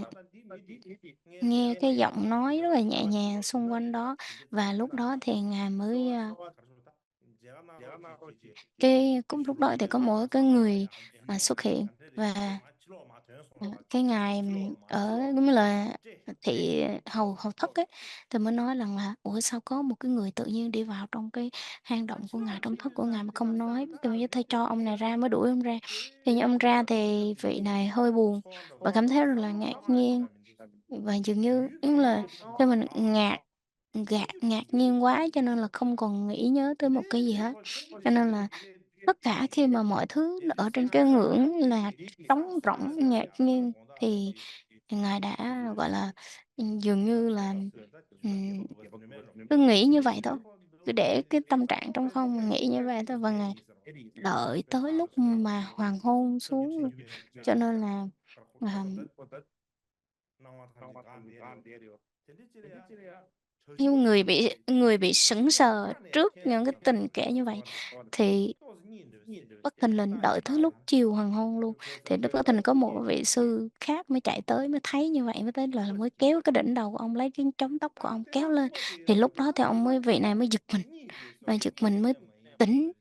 nghe cái giọng nói rất là nhẹ nhàng xung quanh đó. Và lúc đó thì Ngài mới, Cái cũng lúc đó thì có một cái người, xuất hiện và, cái ngài, ở giống như là, thị hầu hầu thất ấy, thì mới nói rằng là "Ủa, sao có một cái người tự nhiên đi vào trong cái hang động của ngài, trong thất của ngài mà không nói, kêu như thôi cho ông này ra" mới đuổi ông ra. Thì như ông ra thì vị này hơi buồn và cảm thấy rất là ngạc nhiên và dường như giống là khi mình ngạc nhiên quá cho nên là không còn nghĩ nhớ tới một cái gì hết. Cho nên là tất cả khi mà mọi thứ nó ở trên cái ngưỡng là trống rỗng, ngạc nhiên thì Ngài đã, gọi là, dường như là, ừm, cứ nghĩ như vậy thôi, cứ để cái tâm trạng trống không mà nghĩ như vậy thôi và Ngài đợi tới lúc mà hoàng hôn xuống luôn. Cho nên là, à, như người bị sững sờ trước những cái tình kể như vậy thì bất thình lình đợi tới lúc chiều hoàng hôn luôn, thì lúc đó thình có một vị sư khác mới chạy tới mới thấy như vậy, mới tới là mới kéo cái đỉnh đầu của ông, lấy cái chóm tóc của ông kéo lên. Thì lúc đó thì ông mới vị này mới giật mình, và giật mình mới tỉnh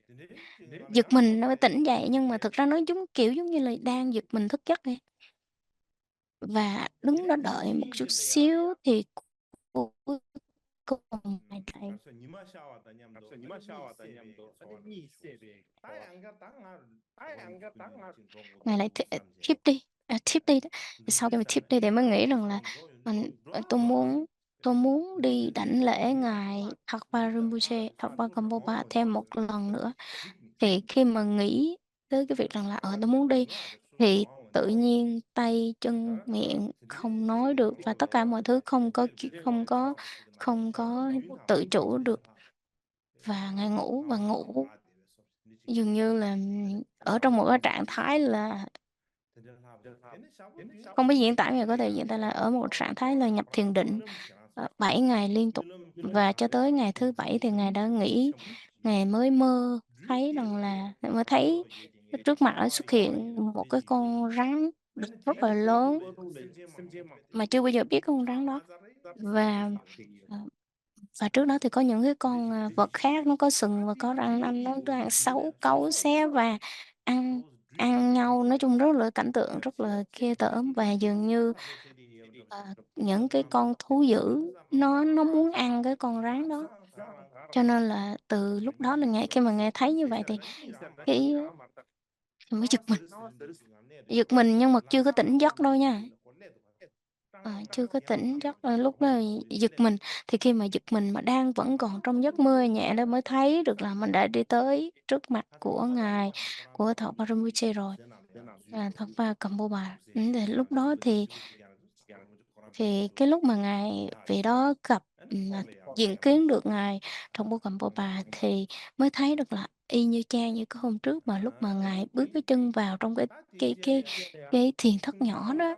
giật mình nó mới tỉnh dậy, nhưng mà thực ra nó giống, kiểu, giống như là đang giật mình thức giấc vậy. Và đứng đó đợi một chút xíu thì cuối cùng ngài lại thiếp đi, thiếp đi đó. Thì sau khi mà thiếp đi thì mới nghĩ rằng là tôi muốn đi đảnh lễ ngài Thakpa Rinpoche, Thakpa Gampopa thêm một lần nữa. Thì khi mà nghĩ tới cái việc rằng là, tôi muốn đi, thì tự nhiên tay, chân, miệng không nói được và tất cả mọi thứ không có tự chủ được và ngài ngủ và ngủ dường như là, ở trong một cái trạng thái là không biết diễn tả, nhưng mà có thể diễn tả là ở một trạng thái là nhập thiền định, 7 ngày liên tục. Và cho tới ngày thứ 7 thì Ngài đã nghỉ, Ngài mới mơ thấy rằng là mới thấy trước mặt nó xuất hiện một cái con rắn đực rất là lớn, mà chưa bao giờ biết con rắn đó. Và, ờ, và trước đó thì có những cái con, vật khác nó có sừng và có răng nanh, nó đang sấu, cấu, xé và ăn ăn nhau, nói chung rất là cảnh tượng rất là ghê tởm và dường như, những cái con thú dữ nó muốn ăn cái con rắn đó. Cho nên là từ lúc đó là khi mà nghe thấy như vậy thì cái thì mới giật mình nhưng mà chưa có tỉnh giấc đâu nha. Chưa có tỉnh giấc, lúc đó thì giật mình, thì khi mà giật mình mà vẫn còn trong giấc mơ nhẹ đó mới thấy được là mình đã đi tới trước mặt của ngài, của Thọ Paramuchi rồi, Thọ Pa Kamboba. Thì lúc đó thì cái lúc mà ngài về đó gặp, diện kiến được ngài Thọ Pa Kamboba thì mới thấy được là y như chang như cái hôm trước mà lúc mà ngài bước cái chân vào trong cái thiền thất nhỏ đó.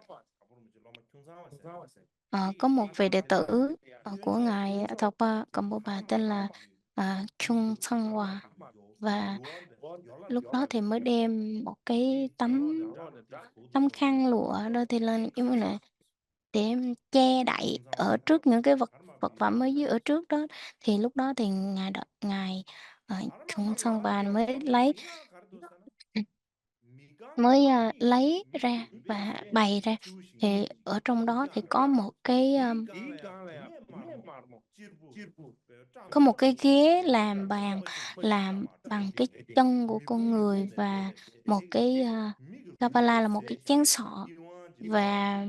Có một vị đệ tử, của ngài Thapa Kampapa tên là, Chung Sang Hòa và lúc đó thì mới đem một cái tấm tấm khăn lụa đó thì lên giống như là để em che đậy ở trước những cái vật vật phẩm ở dưới ở trước đó. Thì lúc đó thì ngài, Chung Sang Hòa mới lấy ra và bày ra, thì ở trong đó thì có một cái ghế làm làm bằng cái chân của con người và một cái, Kapala là một cái chén sọ và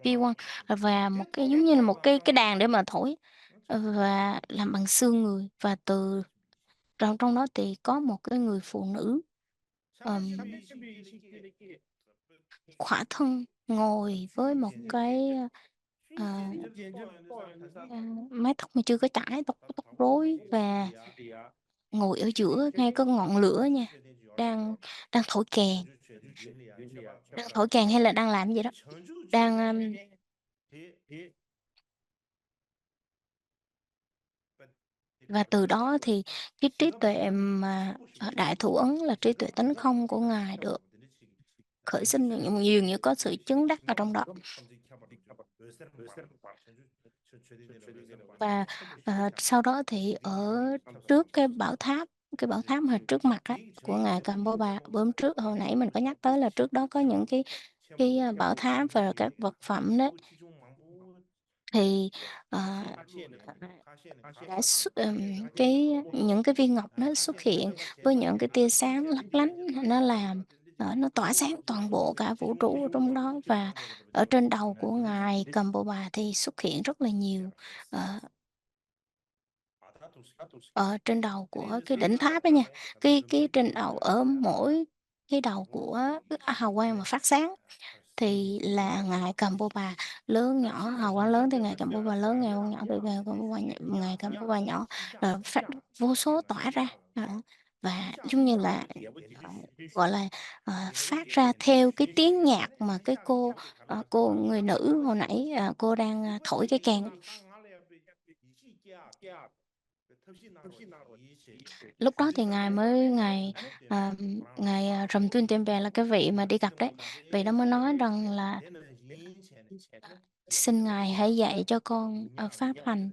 piwan và một cái giống như là một cái đàn để mà thổi, và làm bằng xương người. Và trong trong đó thì có một cái người phụ nữ, ờm, khỏa thân ngồi với một cái, ờ, mái tóc mà chưa có trải, tóc tóc rối và ngồi ở giữa ngay cái ngọn lửa nha, đang đang thổi kèn, hay là đang làm gì đó, đang, và từ đó thì cái trí tuệ mà, Đại Thủ Ấn là trí tuệ tánh không của Ngài được khởi sinh, nhiều nhiều như có sự chứng đắc ở trong đó. Và, sau đó thì ở trước cái bảo tháp mà trước mặt á, của ngài Campbell bữa trước hồi nãy mình có nhắc tới là trước đó có những cái bảo tháp và các vật phẩm đấy, thì, ờ, ờ, đã những cái viên ngọc nó xuất hiện với những cái tia sáng lấp lánh, nó làm, nó tỏa sáng toàn bộ cả vũ trụ ở trong đó. Và ở trên đầu của ngài Campbell thì xuất hiện rất là nhiều, ờ Ở trên đầu của cái đỉnh tháp á nha, cái trên đầu ở mỗi cái đầu của cái hào quang mà phát sáng thì là ngài cầm bô bà lớn nhỏ, hào quang lớn thì ngài cầm bô bà lớn, hào quang nhỏ thì ngài cầm bô bà ngài cầm bô bà nhỏ, rồi phát vô số tỏa ra, và giống như là, ờ, gọi là, phát ra theo cái tiếng nhạc mà cái cô người nữ hồi nãy, cô đang, thổi cái kèn. Lúc đó thì à, Rầm Tuyên Tiền Bè là cái vị mà đi gặp đấy, vị đó mới nói rằng là "Xin Ngài hãy dạy cho con, pháp hành,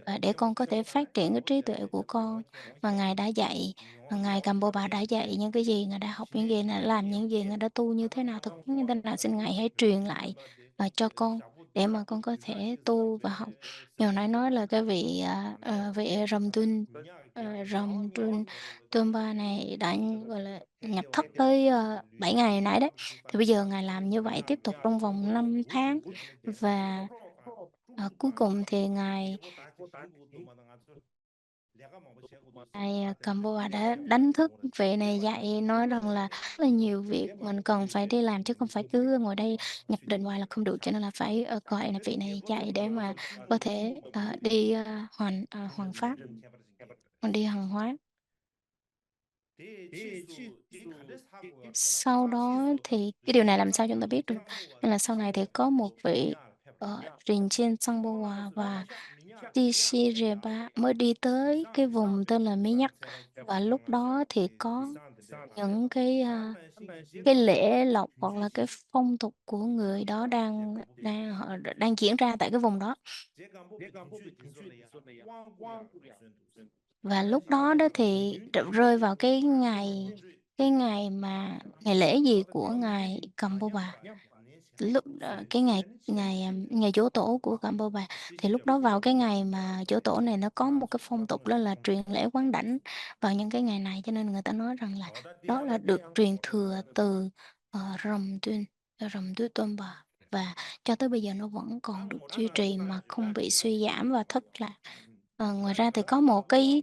và để con có thể phát triển cái trí tuệ của con." Và Ngài đã dạy, Ngài Bà đã dạy những cái gì, Ngài đã học những gì, Ngài đã làm những gì, Ngài đã tu như thế nào, thực hành như thế nào, xin Ngài hãy truyền lại, cho con để mà con có thể tu và học. Như hồi nãy nói là cái vị, vị Rầm Tuân Ba này đã, gọi là, nhập thất tới, 7 ngày hồi nãy đấy, thì bây giờ Ngài làm như vậy tiếp tục trong vòng 5 tháng. Và, cuối cùng thì ngài Gamboa đã đánh thức vị này dậy, nói rằng là rất là nhiều việc mình cần phải đi làm chứ không phải cứ ngồi đây nhập định hoài là không được, cho nên là phải, gọi là vị này dậy để mà có thể, đi, hoằng pháp, đi hàng hóa. Sau đó thì cái điều này làm sao chúng ta biết được, nên là sau này thì có một vị, Rin Chen Sangboa và Tishireba mới đi tới cái vùng tên là Mỹ Nhất, và lúc đó thì có những cái lễ lộc hoặc là cái phong tục của người đó đang diễn ra tại cái vùng đó. Và lúc đó đó thì rơi vào cái ngày mà ngày lễ gì của ngài Cầm Bà. Lúc cái ngày giỗ tổ của Cầm Bà, thì lúc đó vào cái ngày mà giỗ tổ này nó có một cái phong tục đó là truyền lễ quán đảnh vào những cái ngày này, cho nên người ta nói rằng là đó là được truyền thừa từ, Rồng Tuyết Tôn Bà, và cho tới bây giờ nó vẫn còn được duy trì mà không bị suy giảm và thất lạc. Ngoài ra thì có một cái,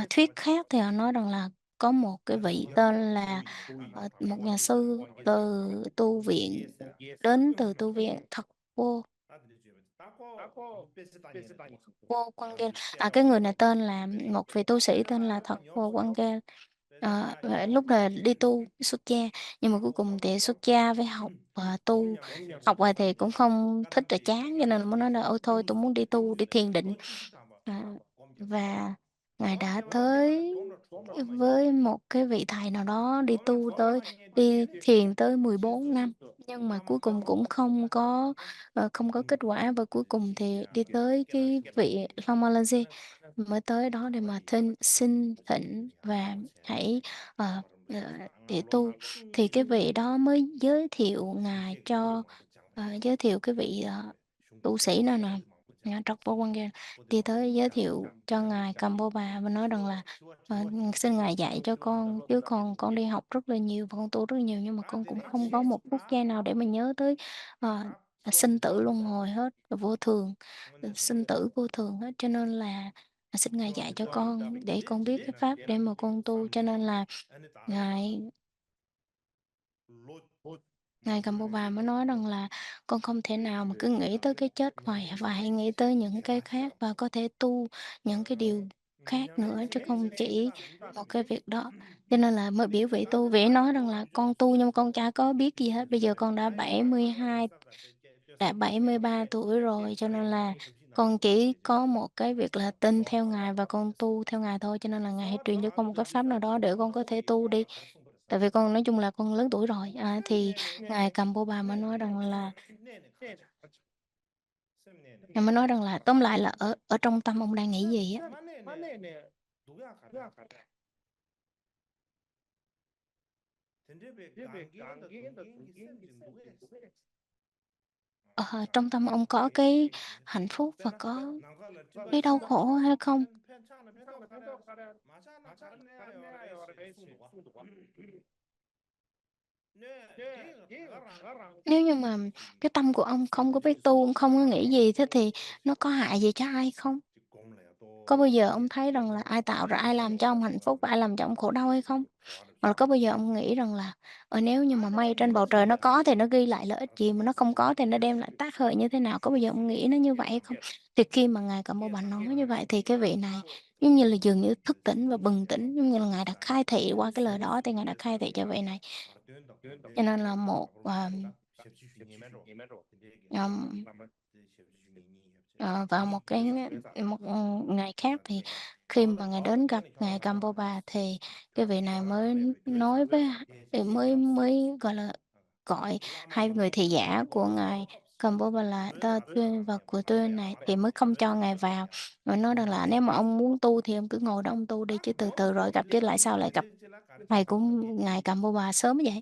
thuyết khác thì họ nói rằng là có một cái vị tên là, một nhà sư đến từ tu viện Thật Vô Vô Quan Ghê. Cái người này tên là một vị tu sĩ tên là Thật Vô Quan Ghê. Và lúc là đi tu xuất gia, nhưng mà cuối cùng thì xuất gia với học và tu. Học rồi thì cũng không thích rồi chán, cho nên là mới nói là "Ôi thôi tôi muốn đi tu, đi thiền định." À, và Ngài đã tới với một cái vị thầy nào đó đi thiền tới 14 năm, nhưng mà cuối cùng cũng không có kết quả, và cuối cùng thì đi tới cái vị Lamalansi, mới tới đó để mà xin thỉnh và hãy, ờ, để tu. Thì cái vị đó mới giới thiệu Ngài giới thiệu cái vị, tu sĩ này nè, Tróc Bố Quan Gia, đi tới giới thiệu cho Ngài Cầm Bà và nói rằng là, "Xin Ngài dạy cho con, chứ con đi học rất là nhiều và con tu rất là nhiều, nhưng mà con cũng không có một phút giây nào để mà nhớ tới, ờ, sinh tử luân hồi hết, vô thường, sinh tử vô thường hết. Cho nên là, xin Ngài dạy cho con để con biết cái pháp để mà con tu." Cho nên là Ngài Ngài Gamboa mới nói rằng là "Con không thể nào mà cứ nghĩ tới cái chết hoài và hãy nghĩ tới những cái khác và có thể tu những cái điều khác nữa chứ không chỉ một cái việc đó." Cho nên là mới biểu vị tu, vị ấy nói rằng là "Con tu nhưng mà con chả có biết gì hết, bây giờ con đã 73 tuổi rồi, cho nên là con chỉ có một cái việc là tin theo Ngài và con tu theo Ngài thôi, cho nên là Ngài hãy truyền cho con một cái pháp nào đó để con có thể tu đi." Tại vì con nói chung là con lớn tuổi rồi, thì ngài Cầm Bà mới nói rằng là Ngài mới nói rằng là tóm lại là ở ở trong tâm ông đang nghĩ gì á. Ờ, trong tâm ông có cái hạnh phúc và có cái đau khổ hay không? Nếu như mà cái tâm của ông không có biết tu, không có nghĩ gì, thế thì nó có hại gì cho ai không? Có bao giờ ông thấy rằng là ai tạo ra, ai làm cho ông hạnh phúc và ai làm cho ông khổ đau hay không? Hoặc là có bao giờ ông nghĩ rằng là, nếu như mà mây trên bầu trời nó có thì nó ghi lại lợi ích gì, mà nó không có thì nó đem lại tác hại như thế nào? Có bao giờ ông nghĩ nó như vậy hay không? Thì khi mà Ngài Cảm Ơn Bà nói như vậy thì cái vị này giống như là dường như thức tỉnh và bừng tỉnh, giống như là Ngài đã khai thị qua cái lời đó thì Ngài đã khai thị cho vị này. Cho nên là ờm, vào một ngày khác thì khi mà Ngài đến gặp Ngài Gampopa thì cái vị này mới nói với thì mới mới, gọi là, gọi hai người thị giả của Ngài Gampopa là "Ta Tuyên và của Tuyên" này, thì mới không cho Ngài vào, và nói rằng là "Nếu mà ông muốn tu thì ông cứ ngồi đó ông tu đi, chứ từ từ rồi gặp, chứ lại sao lại gặp thầy của Ngài Gampopa sớm vậy?"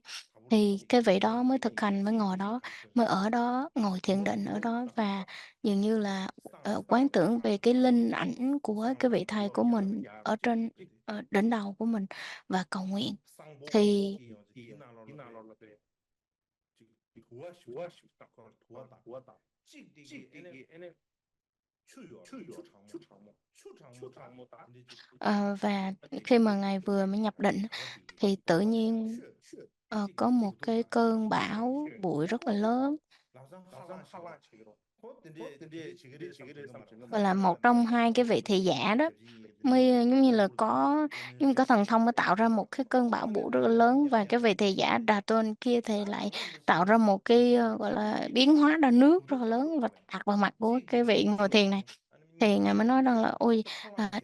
Thì cái vị đó mới thực hành, mới ngồi đó, mới ở đó, ngồi thiền định ở đó và dường như là quán tưởng về cái linh ảnh của cái vị thầy của mình ở trên, đỉnh đầu của mình và cầu nguyện. Thì và khi mà Ngài vừa mới nhập định thì tự nhiên, có một cái cơn bão bụi rất là lớn. Và là một trong hai cái vị thị giả đó mới, giống như là, giống như có thần thông mới tạo ra một cái cơn bão bụi rất là lớn, và cái vị thị giả Đà Tôn kia thì lại tạo ra một cái, gọi là, biến hóa ra nước rất là lớn và tạt vào mặt của cái vị ngồi thiền này. Thì Ngài mới nói rằng là "Ôi,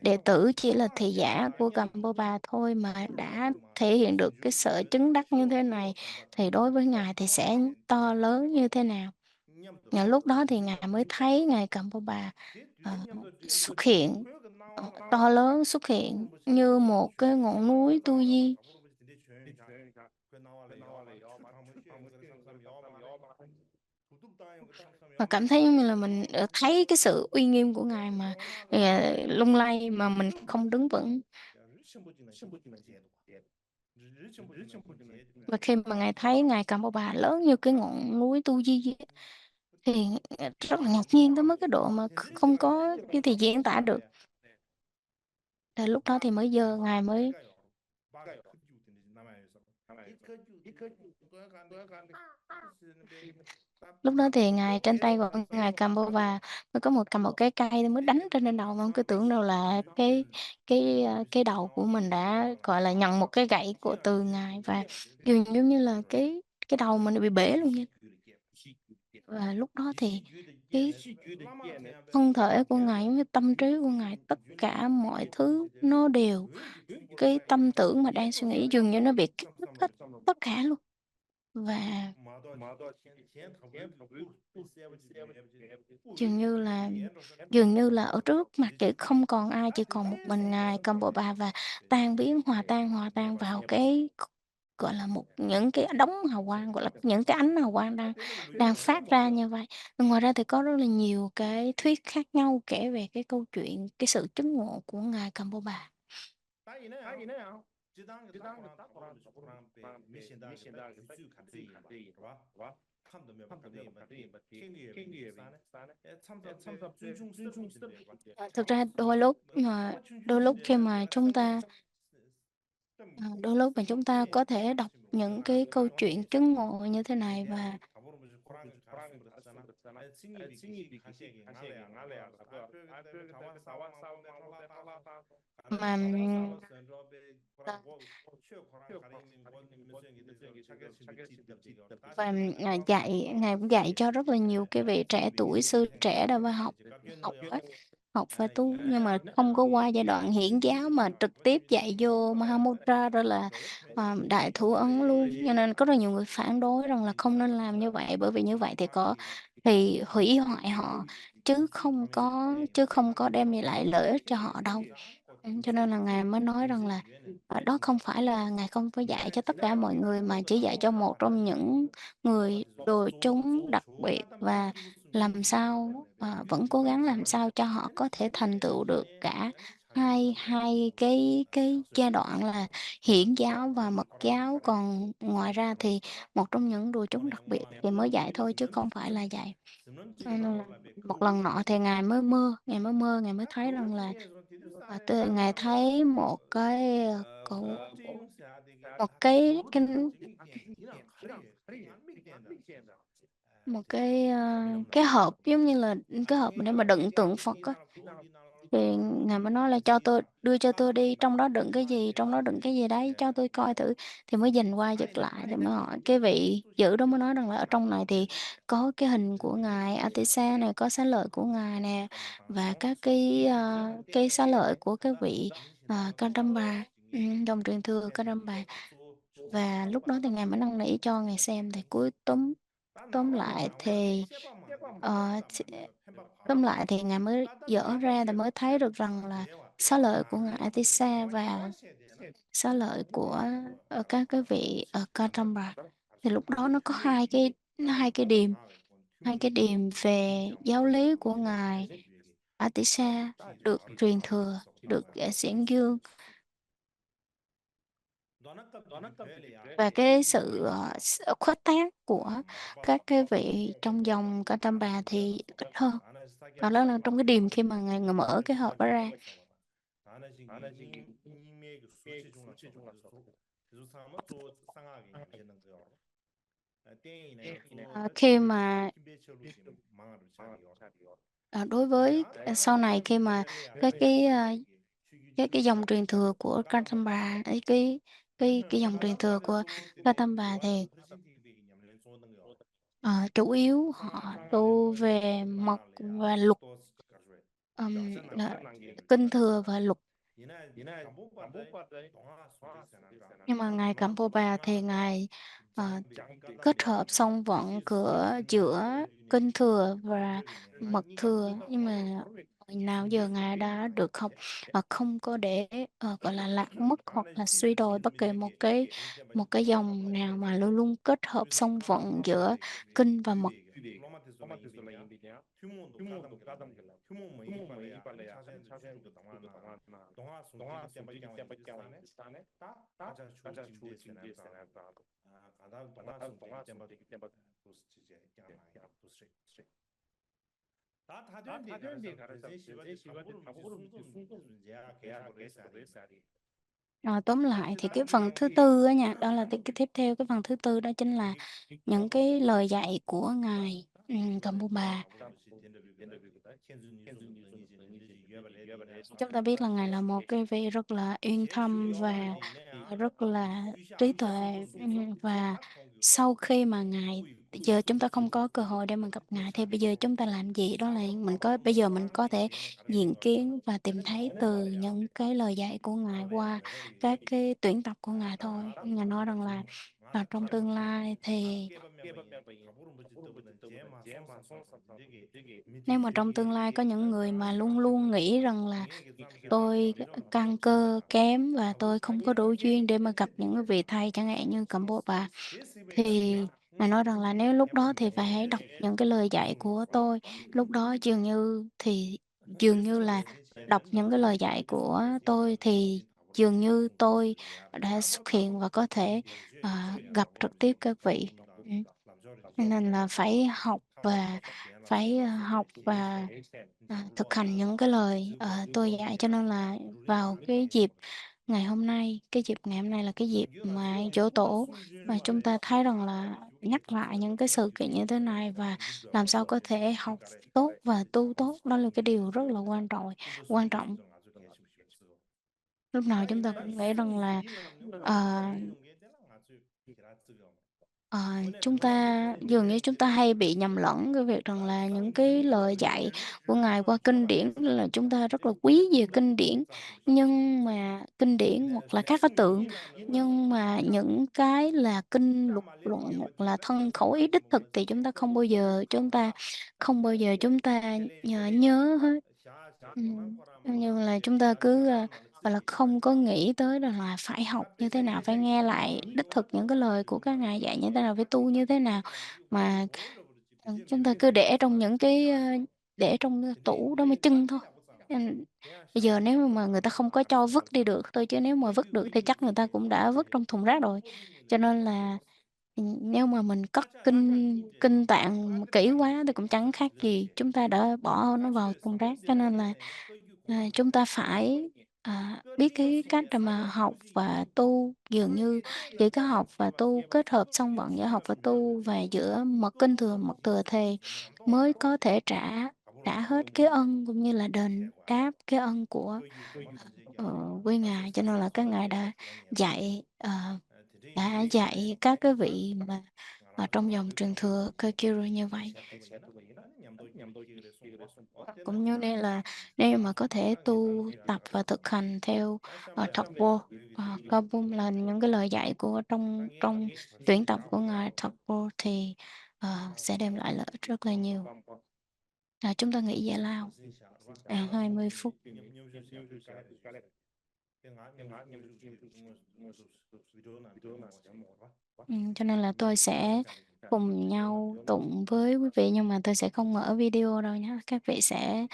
đệ tử chỉ là thị giả của Gampopa thôi mà đã thể hiện được cái sở chứng đắc như thế này, thì đối với Ngài thì sẽ to lớn như thế nào?" Lúc đó thì Ngài mới thấy Ngài Gampopa, ờ, xuất hiện, to lớn, xuất hiện như một cái ngọn núi Tu Di. Và cảm thấy giống như là mình, thấy cái sự uy nghiêm của Ngài mà, lung lay mà mình không đứng vững. Và khi mà Ngài thấy Ngài Cầm Bà Bà lớn như cái ngọn núi Tu Di á, thì, rất là ngạc nhiên tới mức cái độ mà không có cái thì diễn tả được. Thì lúc đó thì mới giơ Ngài mới lúc đó thì Ngài trên tay của Ngài cầm và mới có cầm một cái cây mới đánh trên lên đầu, mà hông cứ tưởng đâu là cái đầu của mình đã, gọi là, nhận một cái gậy của từ Ngài và giống như là cái đầu mình bị bể luôn nha. Và lúc đó thì cái thân thể của Ngài, giống như tâm trí của Ngài, tất cả mọi thứ nó đều cái tâm tưởng mà đang suy nghĩ dường như nó bị cắt đứt hết, tất cả luôn. Và dường như là dường như là ở trước mặt chị không còn ai, chỉ còn một mình Ngài cầm bộ bà và hòa tan vào cái, gọi là, những cái đống hào quang, gọi là, những cái ánh hào quang đang đang phát ra như vậy. Ngoài ra thì có rất là nhiều cái thuyết khác nhau kể về cái câu chuyện, cái sự chứng ngộ của Ngài cầm bộ bà. Thực ra đôi lúc khi mà chúng ta đôi lúc mà chúng ta có thể đọc những cái câu chuyện chứng ngộ như thế này và mà, ờ, và, Ngài cũng dạy cho rất là nhiều cái vị trẻ tuổi, sư trẻ đâu phải học á, học và tu, nhưng mà không có qua giai đoạn hiển giáo mà trực tiếp dạy vô Mahamudra đó là, Đại Thủ Ấn luôn. Cho nên có rất nhiều người phản đối rằng là không nên làm như vậy, bởi vì như vậy thì hủy hoại họ. chứ không có đem lại lợi ích cho họ đâu. Cho nên là Ngài mới nói rằng là đó không phải là Ngài không có dạy cho tất cả mọi người mà chỉ dạy cho một trong những người đồ chúng đặc biệt, và làm sao vẫn cố gắng làm sao cho họ có thể thành tựu được cả hai hai cái giai đoạn là hiển giáo và mật giáo. Còn ngoài ra thì một trong những đồ chúng đặc biệt thì mới dạy thôi, chứ không phải là dạy. Cho nên là một lần nọ thì Ngài mới thấy rằng là Ngài thấy một cái một cái hộp, giống như là cái hộp để mà đựng tượng Phật á. Thì Ngài mới nói là đưa cho tôi đi, trong đó đựng cái gì, trong đó đựng cái gì đấy, cho tôi coi thử. Thì mới dành qua giật lại, thì mới hỏi cái vị giữ đó, mới nói rằng là ở trong này thì có cái hình của Ngài Atisa này, có xá lợi của Ngài nè, và các cái xá lợi của các vị Kadamba, dòng truyền thừa Kadamba. Và lúc đó thì Ngài mới năn nỉ cho Ngài xem, thì cuối tóm tóm lại thì ờ, th- tóm lại thì Ngài mới dở ra, thì mới thấy được rằng là xá lợi của Ngài Atisa và xá lợi của các cái vị ở Kadamba, thì lúc đó nó có hai cái điểm về giáo lý của Ngài Atisa được truyền thừa, được diễn dương, và cái sự khuếch tán của các cái vị trong dòng Kadamba thì ít hơn. Đó là trong cái điểm khi mà ngài mở cái hộp đó ra. Khi mà đối với sau này khi mà các cái dòng truyền thừa của Kadamba ấy, cái dòng truyền thừa của Kadamba thì chủ yếu họ tu về mộc và lục, kinh thừa và lục. Nhưng mà ngài Cảm Pô Bà thì ngài ờ, kết hợp song vận giữa kinh thừa và mật thừa. Nhưng mà hồi nào giờ ngài đã được học không có để gọi là lạc mất hoặc là suy đồi bất kỳ một cái dòng nào, mà luôn luôn kết hợp song vận giữa kinh và mật. Tóm lại thì cái phần thứ tư á nha, đó là cái tiếp theo, cái phần thứ tư đó chính là những cái lời dạy của ngài Cầm Pô Bà. Chúng ta biết là ngài là một cái vị rất là uyên thâm và rất là trí tuệ. Và sau khi mà ngài, giờ chúng ta không có cơ hội để mà gặp ngài, thì bây giờ chúng ta làm gì, đó là bây giờ mình có thể diễn kiến và tìm thấy từ những cái lời dạy của ngài qua các cái tuyển tập của ngài thôi. Ngài nói rằng là trong tương lai thì, nếu mà trong tương lai có những người mà luôn luôn nghĩ rằng là tôi căn cơ kém và tôi không có đủ duyên để mà gặp những cái vị thầy chẳng hạn như Cẩm Bộ Bà, thì ngài nói rằng là nếu lúc đó thì phải hãy đọc những cái lời dạy của tôi. Lúc đó dường như là đọc những cái lời dạy của tôi thì dường như tôi đã xuất hiện và có thể gặp trực tiếp các vị. Ừ. Nên là phải học và thực hành những cái lời tôi dạy. Cho nên là vào cái dịp ngày hôm nay là cái dịp mà giỗ tổ, mà chúng ta thấy rằng là nhắc lại những cái sự kiện như thế này, và làm sao có thể học tốt và tu tốt, đó là cái điều rất là quan trọng. Lúc nào chúng ta cũng nghĩ rằng là ờ, Ờ, chúng ta dường như chúng ta hay bị nhầm lẫn cái việc rằng là những cái lời dạy của Ngài qua kinh điển là chúng ta rất là quý về kinh điển, nhưng mà kinh điển hoặc là các cái tượng, nhưng mà những cái là kinh luật luận hoặc là thân khẩu ý đích thực thì chúng ta nhớ hết. Giống như là chúng ta cứ, gọi là, không có nghĩ tới rằng là phải học như thế nào, phải nghe lại đích thực những cái lời của các ngài dạy như thế nào, phải tu như thế nào, mà, chúng ta cứ để trong những cái, để trong tủ đó mới chưng thôi. Ừm, bây giờ nếu mà người ta không có cho vứt đi được thôi, chứ nếu mà vứt được thì chắc người ta cũng đã vứt trong thùng rác rồi. Cho nên là, nếu mà mình cất kinh kinh tạng kỹ quá thì cũng chẳng khác gì chúng ta đã bỏ nó vào thùng rác. Cho nên là, chúng ta phải, biết cái cách để mà học và tu, dường như chỉ có học và tu kết hợp song vận giữa học và tu và giữa mật kinh thừa, mật thừa thì mới có thể trả hết cái ân cũng như là đền đáp cái ân của, quý ngài. Cho nên là các ngài dạy, đã dạy các cái vị mà ở trong dòng truyền thừa Kagyu như vậy. Cũng như nên là nếu mà có thể tu tập và thực hành theo, Thập Vô, Kabum là những cái lời dạy của trong trong tuyển tập của Ngài Thập Vô thì, sẽ đem lại lợi ích rất là nhiều. Chúng ta nghỉ giải lao, 20 phút. Cho nên là tôi sẽ cùng nhau tụng với quý vị, nhưng mà tôi sẽ không mở video đâu nhé. Các vị sẽ,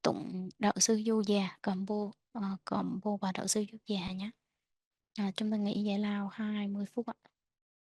tụng đạo sư Du Già, Combo và đạo sư Du Già nhé. Chúng ta nghỉ giải lao 20 phút ạ.